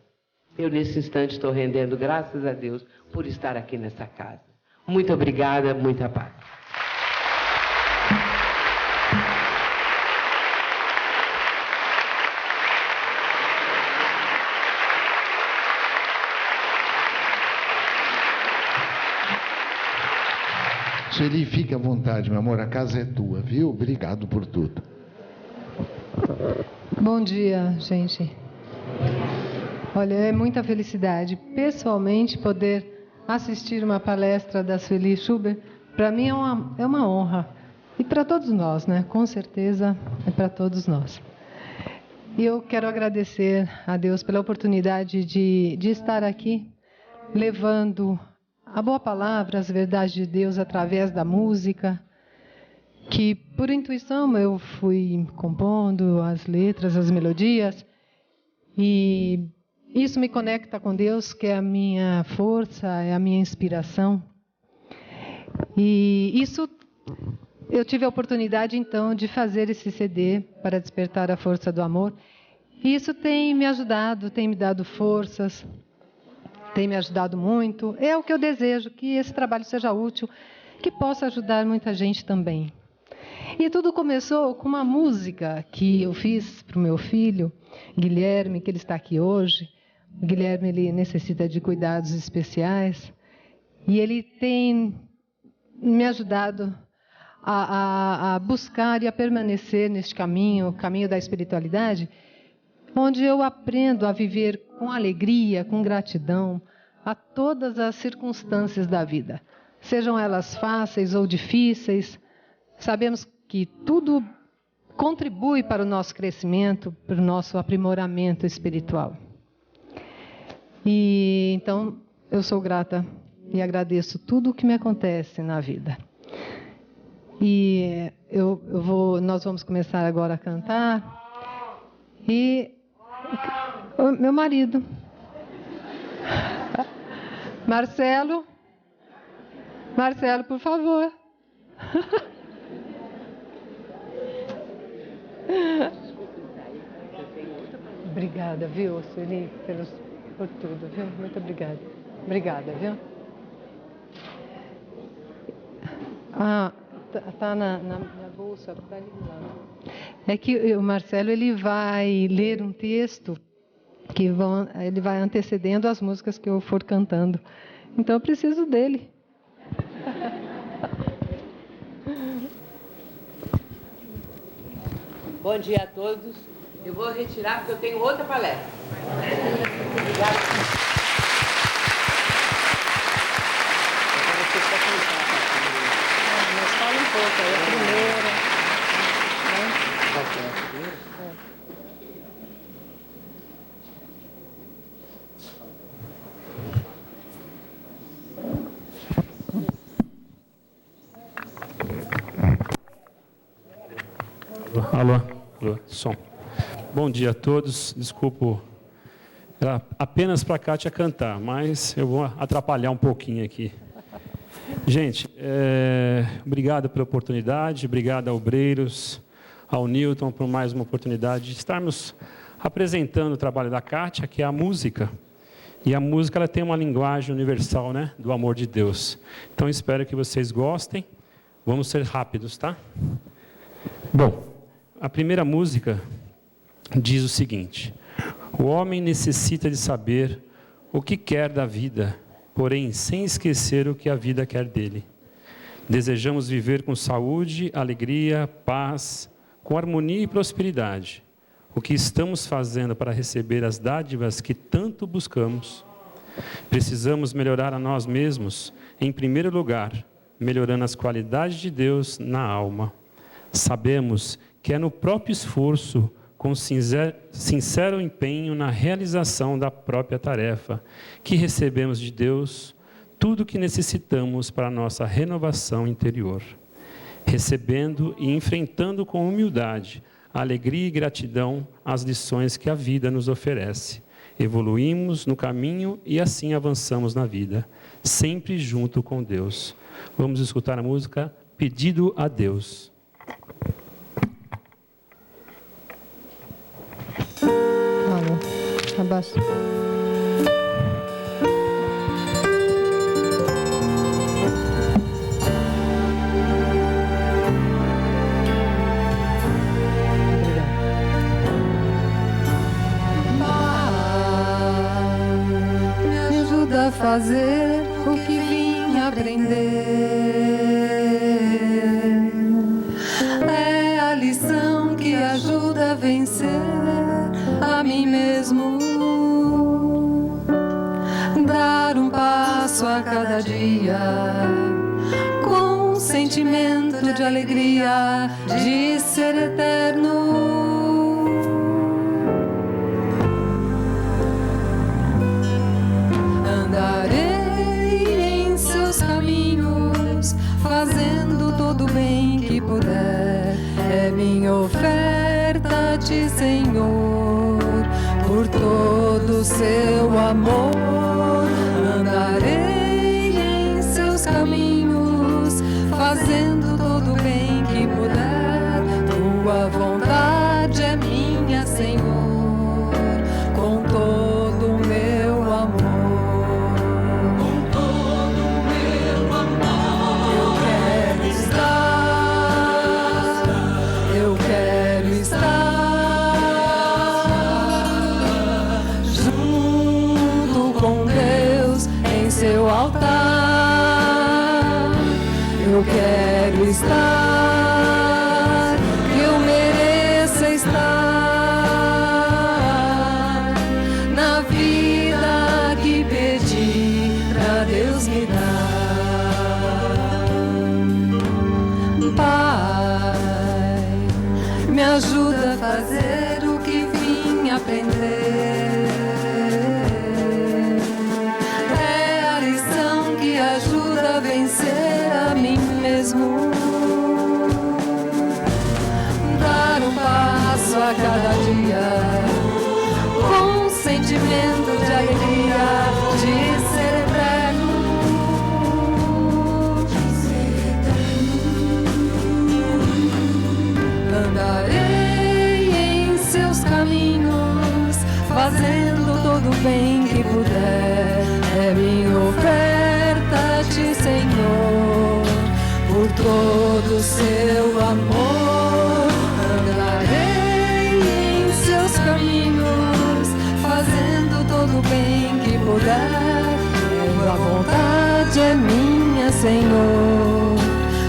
Eu, nesse instante, estou rendendo graças a Deus por estar aqui nessa casa. Muito obrigada, muita paz. Sueli, fique à vontade, meu amor, a casa é tua, viu? Obrigado por tudo. Bom dia, gente. Olha, é muita felicidade, pessoalmente, poder assistir uma palestra da Sueli Schubert. Para mim é uma honra. E para todos nós, né? Com certeza é para todos nós. E eu quero agradecer a Deus pela oportunidade de estar aqui, levando a boa palavra, as verdades de Deus através da música, que por intuição eu fui compondo as letras, as melodias, e isso me conecta com Deus, que é a minha força, é a minha inspiração. E isso, eu tive a oportunidade então de fazer esse CD para despertar a força do amor, e isso tem me ajudado, tem me dado forças, tem me ajudado muito. É o que eu desejo, que esse trabalho seja útil, que possa ajudar muita gente também. E tudo começou com uma música que eu fiz para o meu filho, Guilherme, que ele está aqui hoje. O Guilherme, ele necessita de cuidados especiais e ele tem me ajudado a buscar e a permanecer neste caminho, o caminho da espiritualidade, onde eu aprendo a viver com alegria, com gratidão, a todas as circunstâncias da vida. Sejam elas fáceis ou difíceis, sabemos que tudo contribui para o nosso crescimento, para o nosso aprimoramento espiritual. E então eu sou grata e agradeço tudo o que me acontece na vida. E nós vamos começar agora a cantar. E o meu marido, Marcelo, por favor. Obrigada, viu, Sueli, por tudo, viu? Muito obrigada. Obrigada, viu? Tá na minha bolsa, tá ali do lado. É que o Marcelo, ele vai ler um texto que ele vai antecedendo as músicas que eu for cantando. Então eu preciso dele. Bom dia a todos. Eu vou retirar porque eu tenho outra palestra. Obrigada. Mas fala um pouco aí, a primeira. Alô, som. Bom dia a todos. Desculpa, era apenas para a Kátia cantar, mas eu vou atrapalhar um pouquinho aqui. Gente, obrigado pela oportunidade, obrigado ao Obreiros, ao Newton por mais uma oportunidade de estarmos apresentando o trabalho da Kátia, que é a música. E a música ela tem uma linguagem universal, né, do amor de Deus. Então espero que vocês gostem. Vamos ser rápidos, tá? Bom, a primeira música diz o seguinte: o homem necessita de saber o que quer da vida, porém sem esquecer o que a vida quer dele. Desejamos viver com saúde, alegria, paz, com harmonia e prosperidade. O que estamos fazendo para receber as dádivas que tanto buscamos? Precisamos melhorar a nós mesmos, em primeiro lugar, melhorando as qualidades de Deus na alma. Sabemos que é no próprio esforço, com sincero empenho na realização da própria tarefa, que recebemos de Deus tudo o que necessitamos para a nossa renovação interior. Recebendo e enfrentando com humildade, alegria e gratidão as lições que a vida nos oferece. Evoluímos no caminho e assim avançamos na vida, sempre junto com Deus. Vamos escutar a música Pedido a Deus. Abaixo. Me ajuda a fazer o que vim aprender. É a lição que ajuda a vencer a mim mesmo. Dar um passo a cada dia, com um sentimento de alegria, de ser eterno. Andarei em seus caminhos, fazendo todo o bem que puder. É minha oferta a ti, Senhor, por todo o seu amor. Andarei em seus caminhos, fazendo todo o bem que puder. Tua vontade é minha, Senhor, com todo o meu amor. Com todo o meu amor. Eu quero estar junto com Deus em seu altar. Eu quero estar sentimento de alegria de ser eterno. Andarei em seus caminhos, fazendo todo o bem que puder. É minha oferta a ti, Senhor, por todo o seu amor. Andarei em seus caminhos, fazendo todo o bem que puder. Tua vontade é minha, Senhor,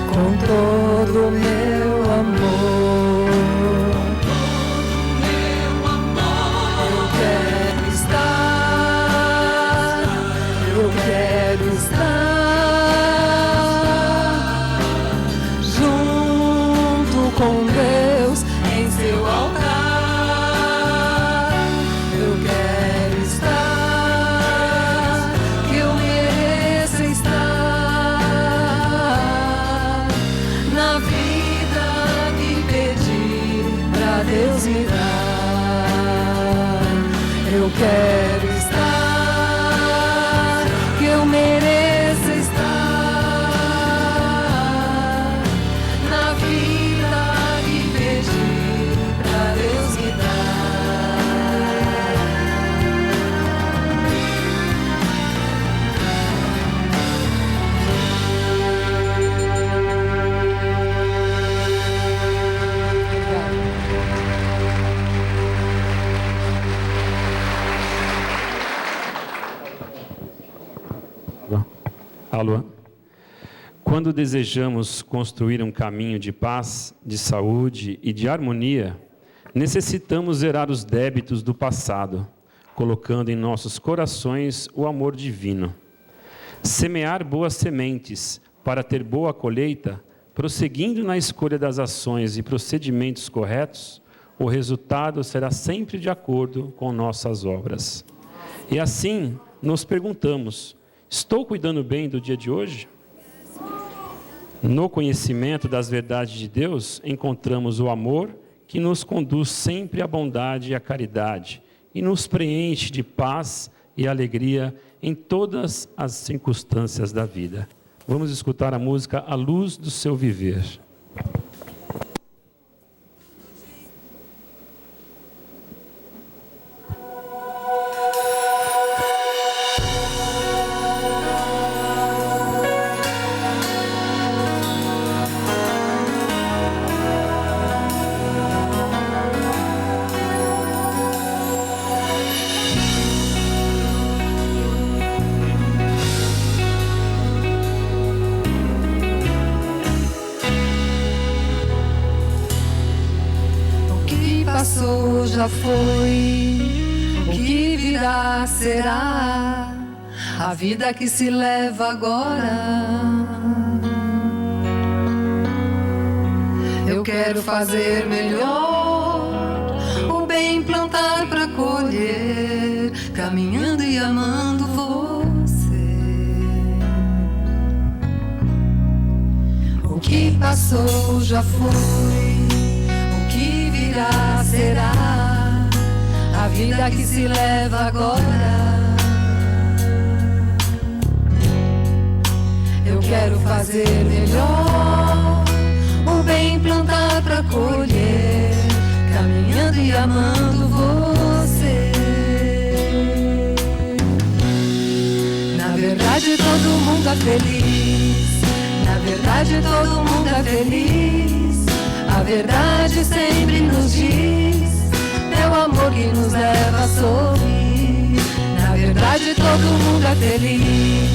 com todo o meu amor. Eu quero estar, eu quero estar junto com Deus em seu altar. Eu quero estar, que eu mereça estar na vida que pedi pra Deus me dar. Eu quero estar, que eu mereça estar na vida que pedi pra Deus me dar. Alô? Quando desejamos construir um caminho de paz, de saúde e de harmonia, necessitamos zerar os débitos do passado, colocando em nossos corações o amor divino. Semear boas sementes para ter boa colheita, prosseguindo na escolha das ações e procedimentos corretos, o resultado será sempre de acordo com nossas obras. E assim, nos perguntamos: estou cuidando bem do dia de hoje? No conhecimento das verdades de Deus, encontramos o amor que nos conduz sempre à bondade e à caridade e nos preenche de paz e alegria em todas as circunstâncias da vida. Vamos escutar a música A Luz do Seu Viver. Já foi, o que virá será, a vida que se leva agora. Eu quero fazer melhor, o bem plantar pra colher, caminhando e amando você. O que passou já foi, o que virá será, a vida que se leva agora. Eu quero fazer melhor, o bem plantar pra colher, caminhando e amando você. Na verdade todo mundo é feliz, na verdade todo mundo é feliz. A verdade sempre nos diz, é o amor que nos leva a sorrir. Na verdade todo mundo é feliz,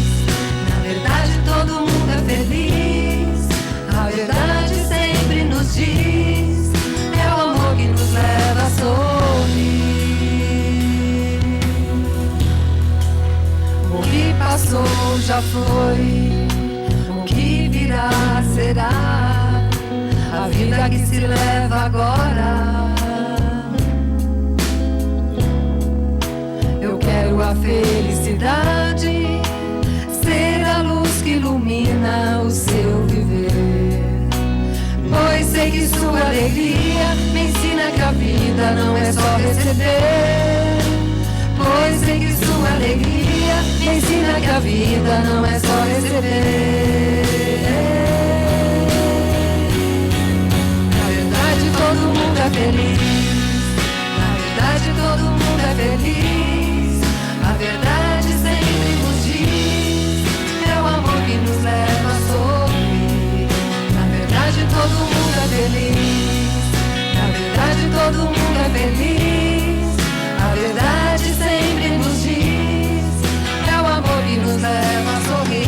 na verdade todo mundo é feliz. A verdade sempre nos diz, é o amor que nos leva a sorrir. O que passou já foi, o que virá será, a vida que se leva agora. Eu quero a felicidade, ser a luz que ilumina o seu viver. Pois sei que sua alegria me ensina que a vida não é só receber. vida não é só receber. Na verdade todo mundo é feliz. Na verdade todo mundo é feliz. A verdade sempre nos diz, é o amor que nos leva a sorrir. Na verdade todo mundo é feliz. Na verdade todo mundo é feliz. A verdade sempre nos diz, é o amor que nos leva a sorrir.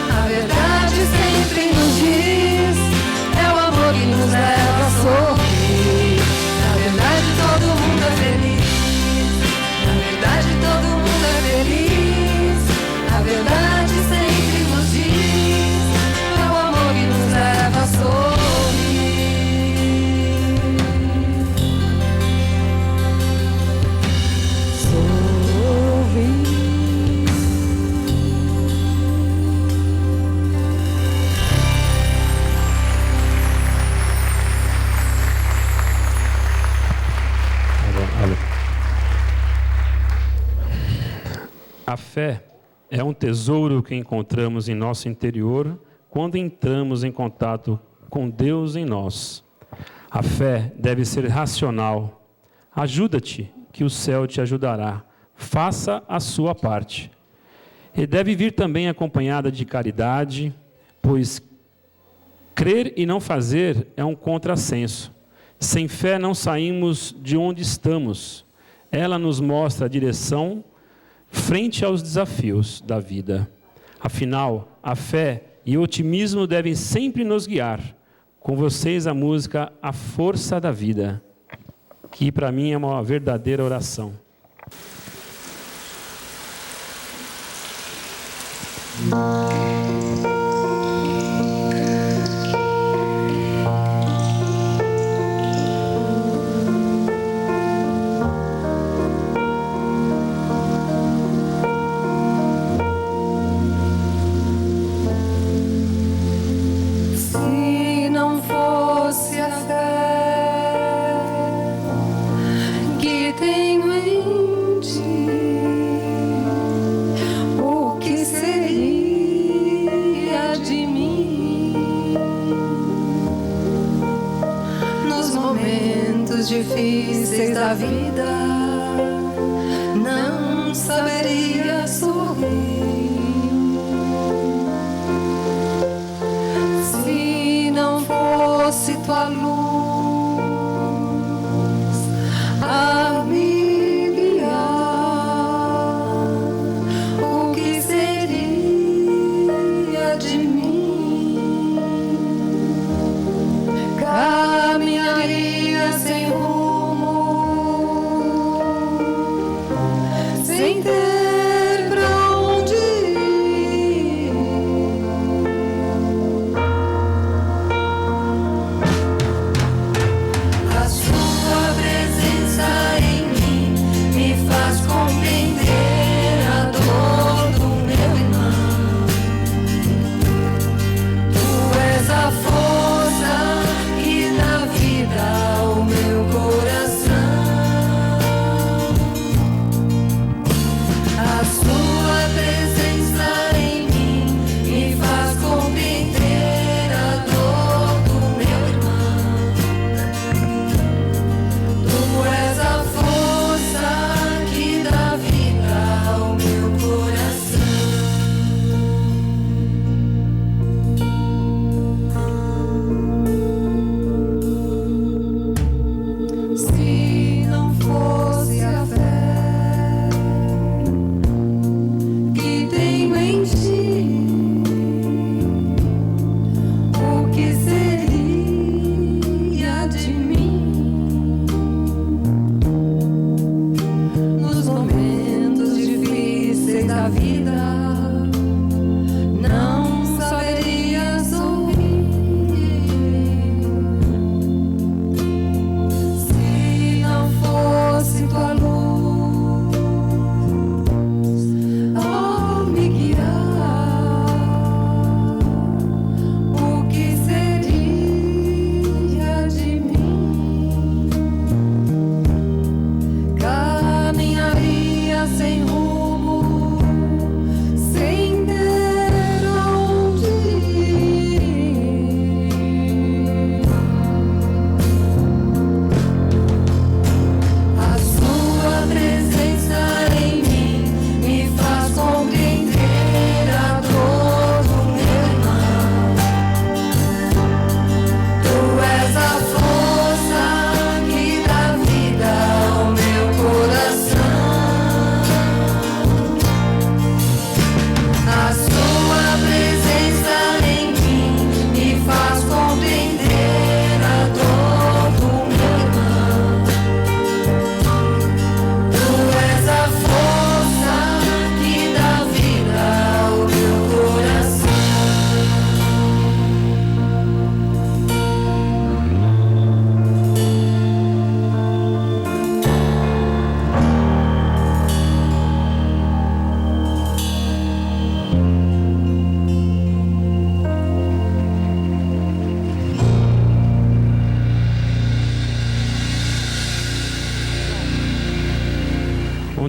A verdade sempre nos diz, é o amor que nos leva a sorrir. Na verdade todo mundo é feliz. Na verdade todo mundo é feliz. A verdade sempre nos diz, é o amor que nos leva a sorrir. A fé é um tesouro que encontramos em nosso interior quando entramos em contato com Deus em nós. A fé deve ser racional. Ajuda-te, que o céu te ajudará. Faça a sua parte. E deve vir também acompanhada de caridade, pois crer e não fazer é um contrassenso. Sem fé não saímos de onde estamos. Ela nos mostra a direção frente aos desafios da vida. Afinal, a fé e o otimismo devem sempre nos guiar. Com vocês a música A Força da Vida, que para mim é uma verdadeira oração. Se não fosse a fé que tenho em ti, o que seria de mim? Nos momentos difíceis da vida, não saberia sorrir. Se não fosse tua luz a me guiar, o que seria de mim? Caminharia sem rumo, sem ter pra onde ir.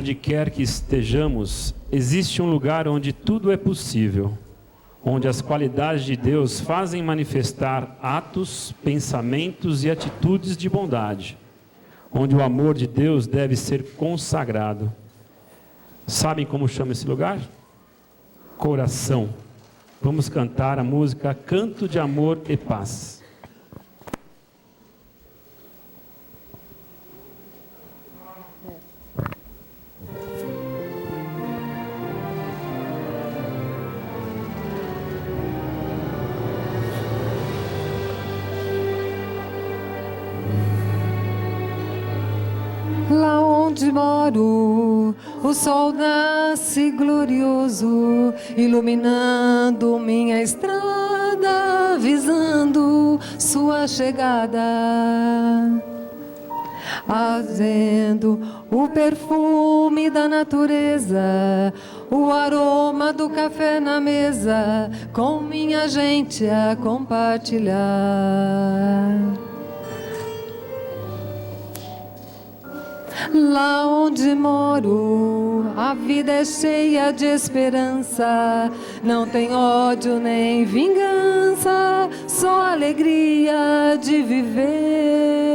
onde quer que estejamos, existe um lugar onde tudo é possível, onde as qualidades de Deus fazem manifestar atos, pensamentos e atitudes de bondade, onde o amor de Deus deve ser consagrado. Sabem como chama esse lugar? Coração. Vamos cantar a música Canto de Amor e Paz. Lá onde moro, o sol nasce glorioso, iluminando minha estrada, visando sua chegada. Fazendo o perfume da natureza, o aroma do café na mesa, com minha gente a compartilhar. Lá onde moro, a vida é cheia de esperança, não tem ódio nem vingança, só alegria de viver.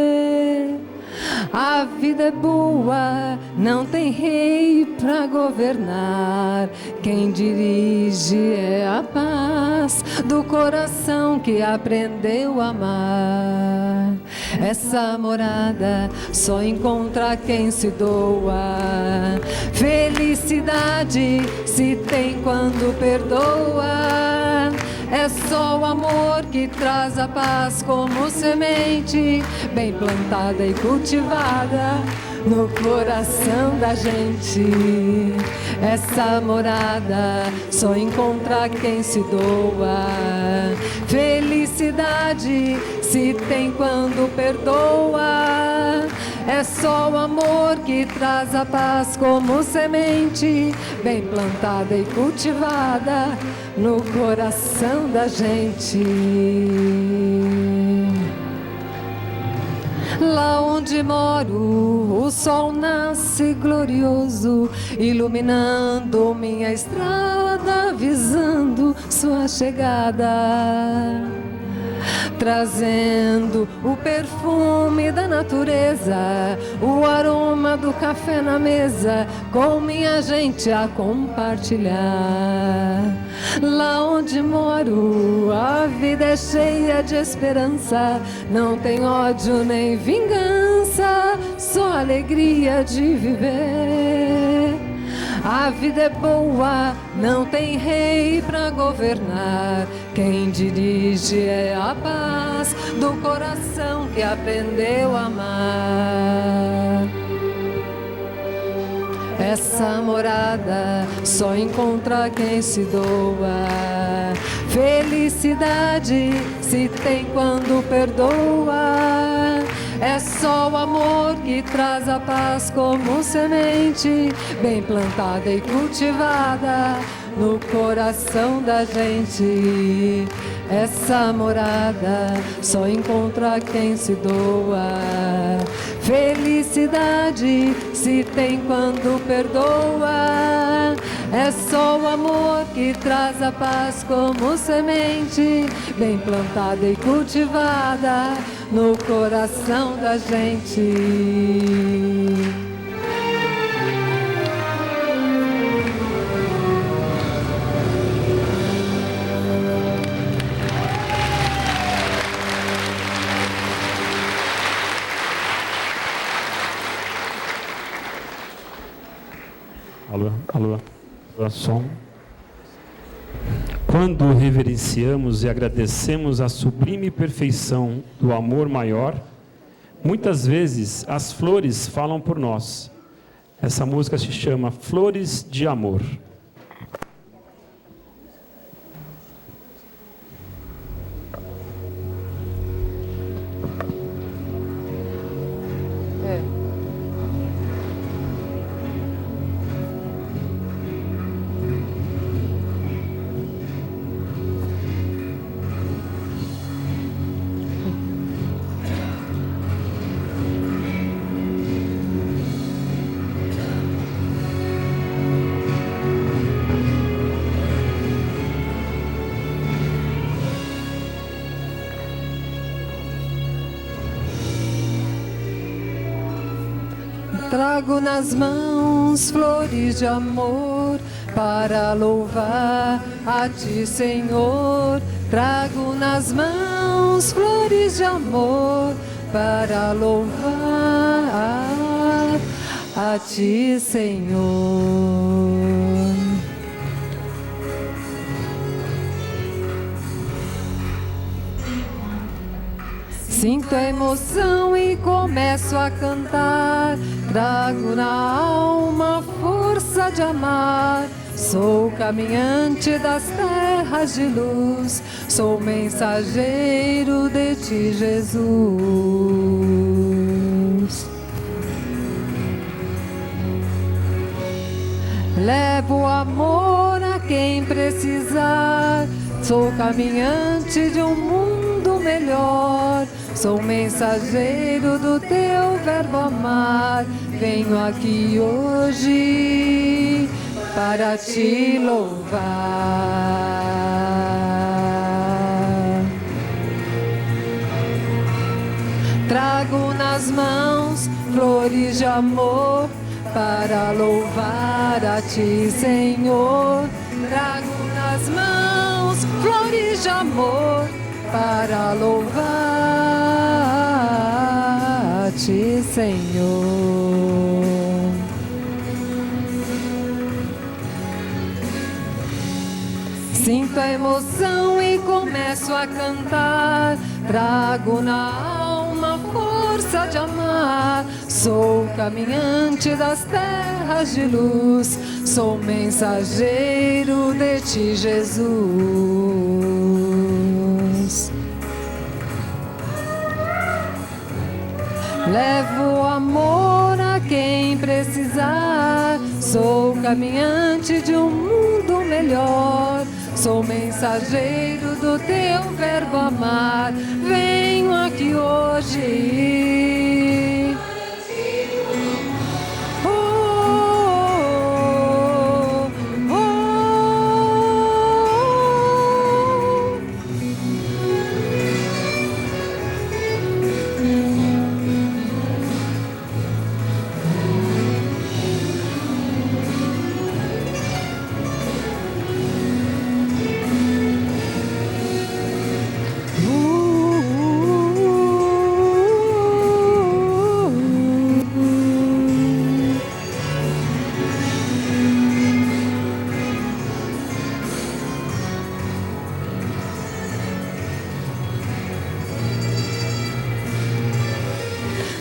A vida é boa, não tem rei pra governar, quem dirige é a paz do coração que aprendeu a amar. Essa morada só encontra quem se doa, felicidade se tem quando perdoa. É só o amor que traz a paz como semente, bem plantada e cultivada no coração da gente. Essa morada só encontra quem se doa, felicidade se tem quando perdoa. É só o amor que traz a paz como semente, bem plantada e cultivada no coração da gente. Lá onde moro, o sol nasce glorioso, iluminando minha estrada, visando sua chegada. Trazendo o perfume da natureza, o aroma do café na mesa, com minha gente a compartilhar. Lá onde moro, a vida é cheia de esperança, não tem ódio nem vingança, só alegria de viver. A vida é boa, não tem rei pra governar, quem dirige é a paz do coração que aprendeu a amar. Essa morada só encontra quem se doa, felicidade se tem quando perdoa. É só o amor que traz a paz como semente, bem plantada e cultivada no coração da gente. Essa morada só encontra quem se doa, felicidade se tem quando perdoa. É só o amor que traz a paz como semente, bem plantada e cultivada no coração da gente. Alô, som. Quando reverenciamos e agradecemos a sublime perfeição do amor maior, muitas vezes as flores falam por nós. Essa música se chama Flores de Amor. Trago nas mãos flores de amor para louvar a Ti, Senhor. Trago nas mãos flores de amor para louvar a Ti, Senhor. Sinto a emoção e começo a cantar. Trago na alma a força de amar. Sou caminhante das terras de luz. Sou mensageiro de Ti, Jesus. Levo amor a quem precisar. Sou caminhante de um mundo melhor. Sou mensageiro do Teu verbo amar. Venho aqui hoje para Te louvar. Trago nas mãos flores de amor para louvar a Ti, Senhor. Trago nas mãos flores de amor para louvar a Ti, Senhor. Sinto a emoção e começo a cantar. Trago na alma força de amar. Sou caminhante das terras de luz. Sou mensageiro de Ti, Jesus. Levo amor a quem precisar. Sou caminhante de um mundo melhor. Sou mensageiro do Teu verbo amar. Venho aqui hoje. Oh, oh,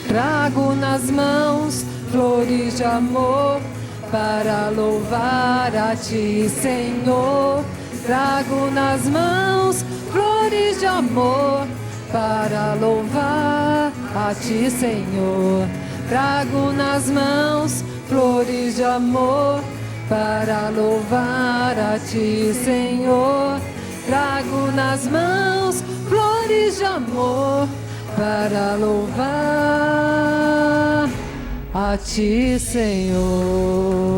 Trago nas mãos flores de amor para louvar a Ti, Senhor. Trago nas mãos flores de amor para louvar a Ti, Senhor. Trago nas mãos flores de amor para louvar a Ti, Senhor. Trago nas mãos flores de amor para louvar a Ti, Senhor.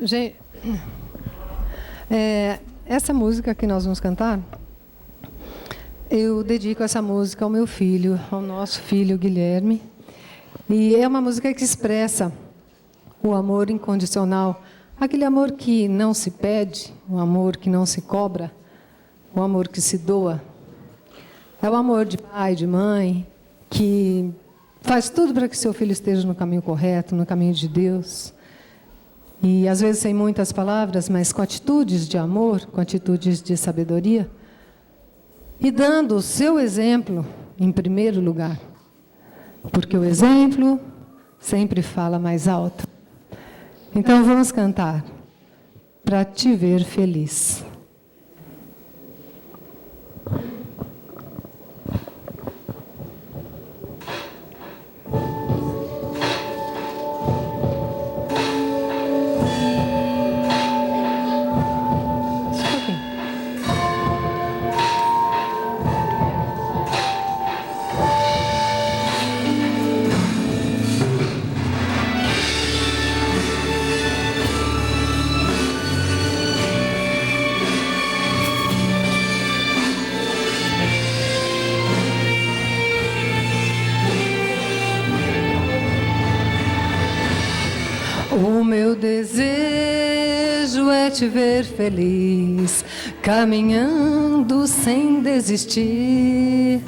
Gente, essa música que nós vamos cantar, eu dedico essa música ao meu filho, ao nosso filho Guilherme. E é uma música que expressa o amor incondicional, aquele amor que não se pede, o amor que não se cobra, o amor que se doa. É o amor de pai, de mãe, que faz tudo para que seu filho esteja no caminho correto, no caminho de Deus. E, às vezes, sem muitas palavras, mas com atitudes de amor, com atitudes de sabedoria. E dando o seu exemplo em primeiro lugar. Porque o exemplo sempre fala mais alto. Então, vamos cantar Pra Te Ver Feliz. meu desejo é te ver feliz, caminhando sem desistir.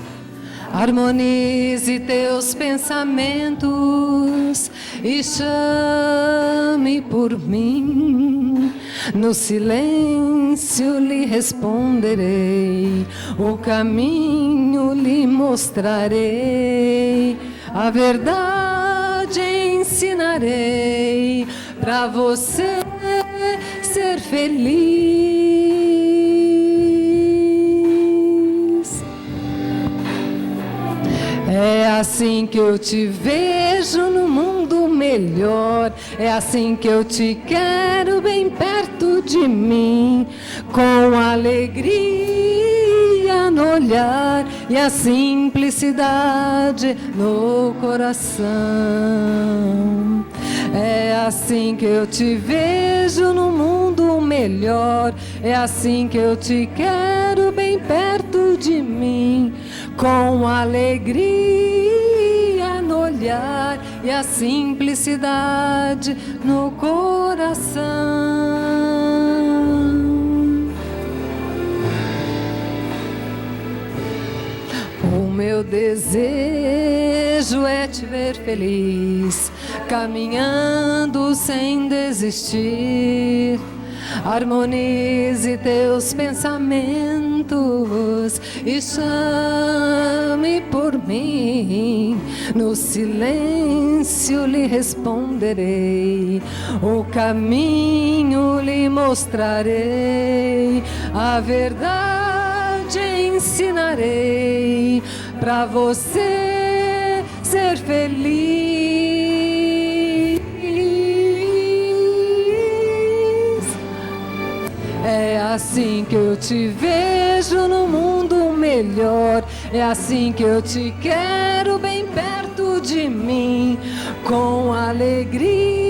Harmonize teus pensamentos e chame por mim. No silêncio lhe responderei, o caminho lhe mostrarei, a verdade ensinarei para você ser feliz. É assim que eu te vejo no mundo melhor, é assim que eu te quero bem perto de mim, com alegria no olhar e a simplicidade no coração. É assim que eu te vejo no mundo melhor, é assim que eu te quero bem perto de mim, com alegria no olhar e a simplicidade no coração. O meu desejo é te ver feliz, caminhando sem desistir. Harmonize teus pensamentos e chame por mim. No silêncio lhe responderei, o caminho lhe mostrarei, a verdade ensinarei para você ser feliz. É assim que eu te vejo no mundo melhor, é assim que eu te quero bem perto de mim, com alegria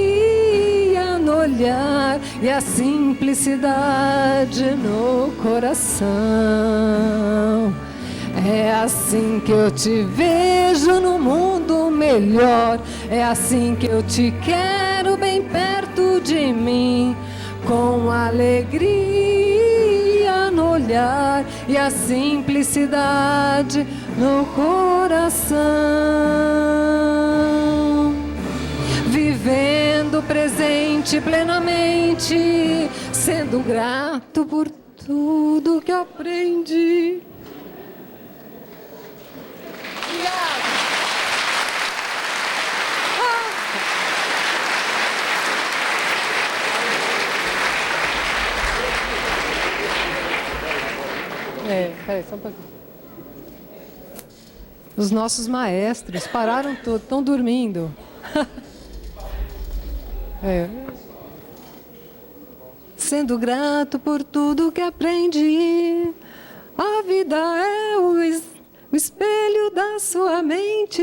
no olhar e a simplicidade no coração. É assim que eu te vejo no mundo melhor, é assim que eu te quero bem perto de mim, com alegria no olhar e a simplicidade no coração. Vivendo o presente plenamente, sendo grato por tudo que aprendi. Peraí, só um pouquinho. Os nossos maestros pararam todos, estão dormindo. Sendo grato por tudo que aprendi, a vida é o espelho da sua mente.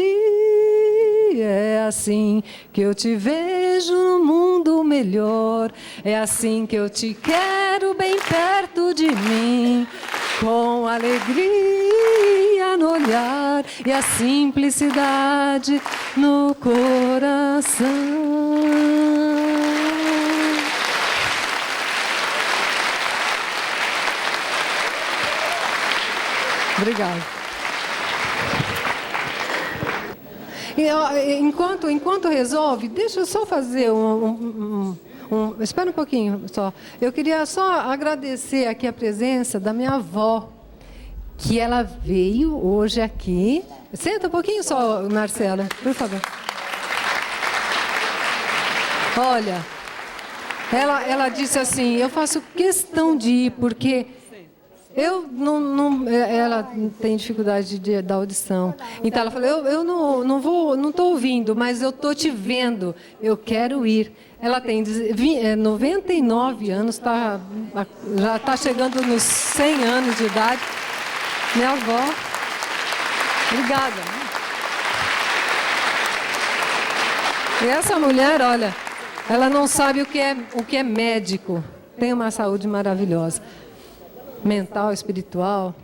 É assim que eu te vejo no mundo melhor, é assim que eu te quero bem perto de mim, com alegria no olhar e a simplicidade no coração. Obrigada. Enquanto resolve, deixa eu só fazer espera um pouquinho só. Eu queria só agradecer aqui a presença da minha avó, que ela veio hoje aqui. Senta um pouquinho só, Marcela, por favor. Olha, ela disse assim, eu faço questão de ir, porque ela tem dificuldade da audição. Então ela falou, eu não estou ouvindo, mas eu estou te vendo, eu quero ir. Ela tem 99 anos, já está chegando nos 100 anos de idade. Minha avó, obrigada. E essa mulher, olha, ela não sabe o que é médico. Tem uma saúde maravilhosa. Mental, espiritual,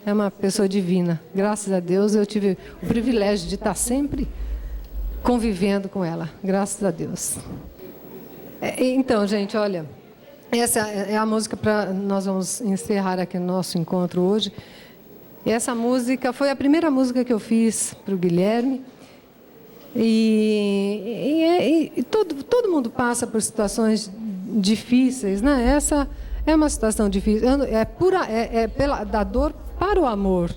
é uma pessoa divina. Graças a Deus eu tive o privilégio de estar sempre convivendo com ela. Graças a Deus. Então, gente, olha, essa é a música para nós vamos encerrar aqui o nosso encontro hoje. Essa música foi a primeira música que eu fiz para o Guilherme. E todo mundo passa por situações difíceis, né? Essa é uma situação difícil. Da dor para o amor.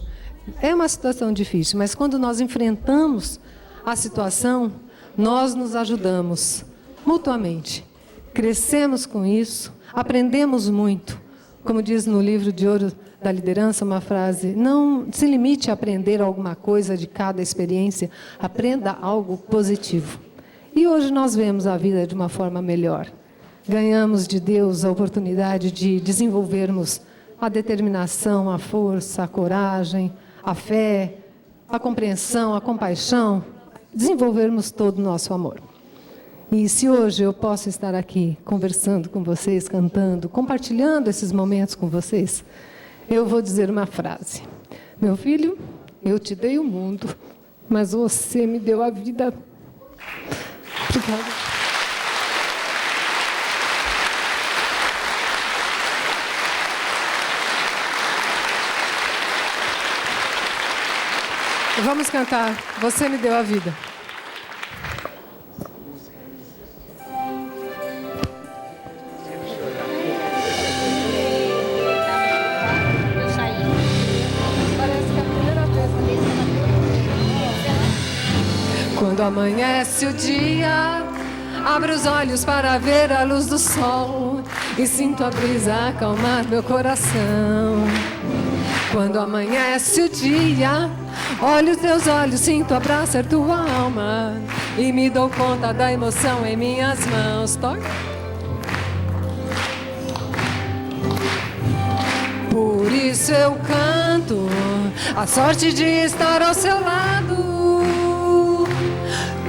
É uma situação difícil, mas quando nós enfrentamos a situação, nós nos ajudamos mutuamente. Crescemos com isso, aprendemos muito. Como diz no livro de Ouro da Liderança, uma frase: não se limite a aprender alguma coisa de cada experiência, aprenda algo positivo. E hoje nós vemos a vida de uma forma melhor. Ganhamos de Deus a oportunidade de desenvolvermos a determinação, a força, a coragem, a fé, a compreensão, a compaixão, desenvolvermos todo o nosso amor. E se hoje eu posso estar aqui conversando com vocês, cantando, compartilhando esses momentos com vocês, eu vou dizer uma frase: meu filho, eu te dei o mundo, mas você me deu a vida. Obrigada. Vamos cantar Você Me Deu a Vida. Quando amanhece o dia, abro os olhos para ver a luz do sol e sinto a brisa acalmar meu coração. Quando amanhece o dia, olho os teus olhos, sinto abraçar tua alma e me dou conta da emoção em minhas mãos. Toca. Por isso eu canto a sorte de estar ao seu lado.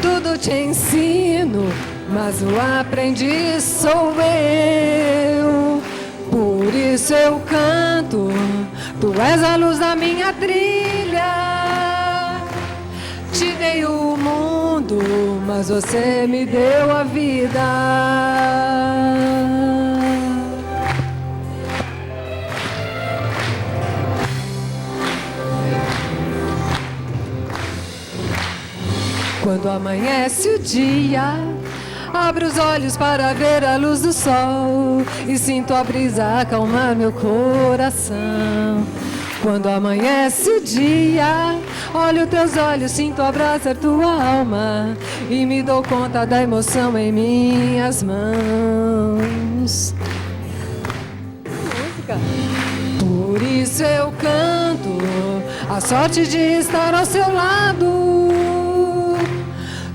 Tudo te ensino, mas o aprendiz sou eu. Por isso eu canto, tu és a luz da minha trilha. Te dei o mundo, mas você me deu a vida. Quando amanhece o dia, abro os olhos para ver a luz do sol e sinto a brisa acalmar meu coração. Quando amanhece o dia, olho teus olhos, sinto abraçar tua alma e me dou conta da emoção em minhas mãos. Música. Por isso eu canto a sorte de estar ao seu lado.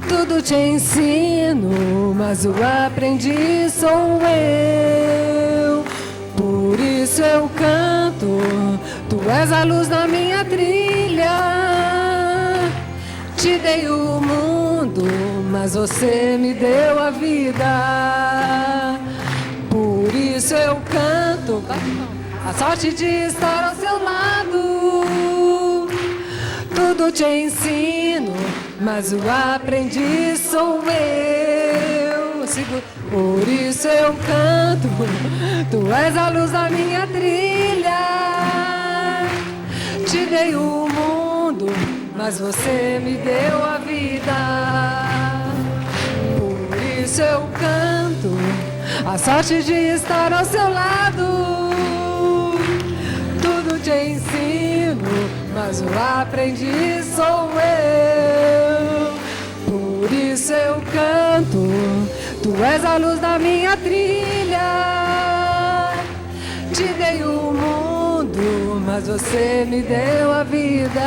Tudo te ensino, mas o aprendiz sou eu. Por isso eu canto, tu és a luz da minha trilha. Te dei o mundo, mas você me deu a vida. Por isso eu canto a sorte de estar ao seu lado. Tudo te ensino, mas o aprendiz sou eu. Por isso eu canto, tu és a luz da minha trilha. Te dei o mundo, mas você me deu a vida. Por isso eu canto a sorte de estar ao seu lado. Tudo te ensino, mas o aprendiz sou eu. Por isso eu canto, tu és a luz da minha trilha. Te dei o mundo, mas você me deu a vida.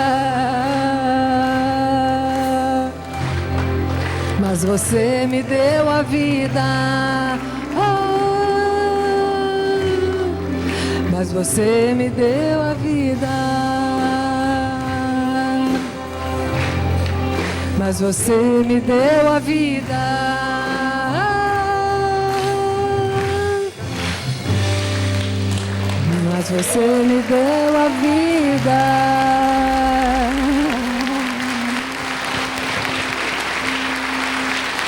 Mas você me deu a vida. Mas você me deu a vida. Mas você me deu a vida. Mas você me deu a vida.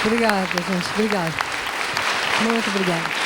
Obrigada, gente. Obrigada. Muito obrigada.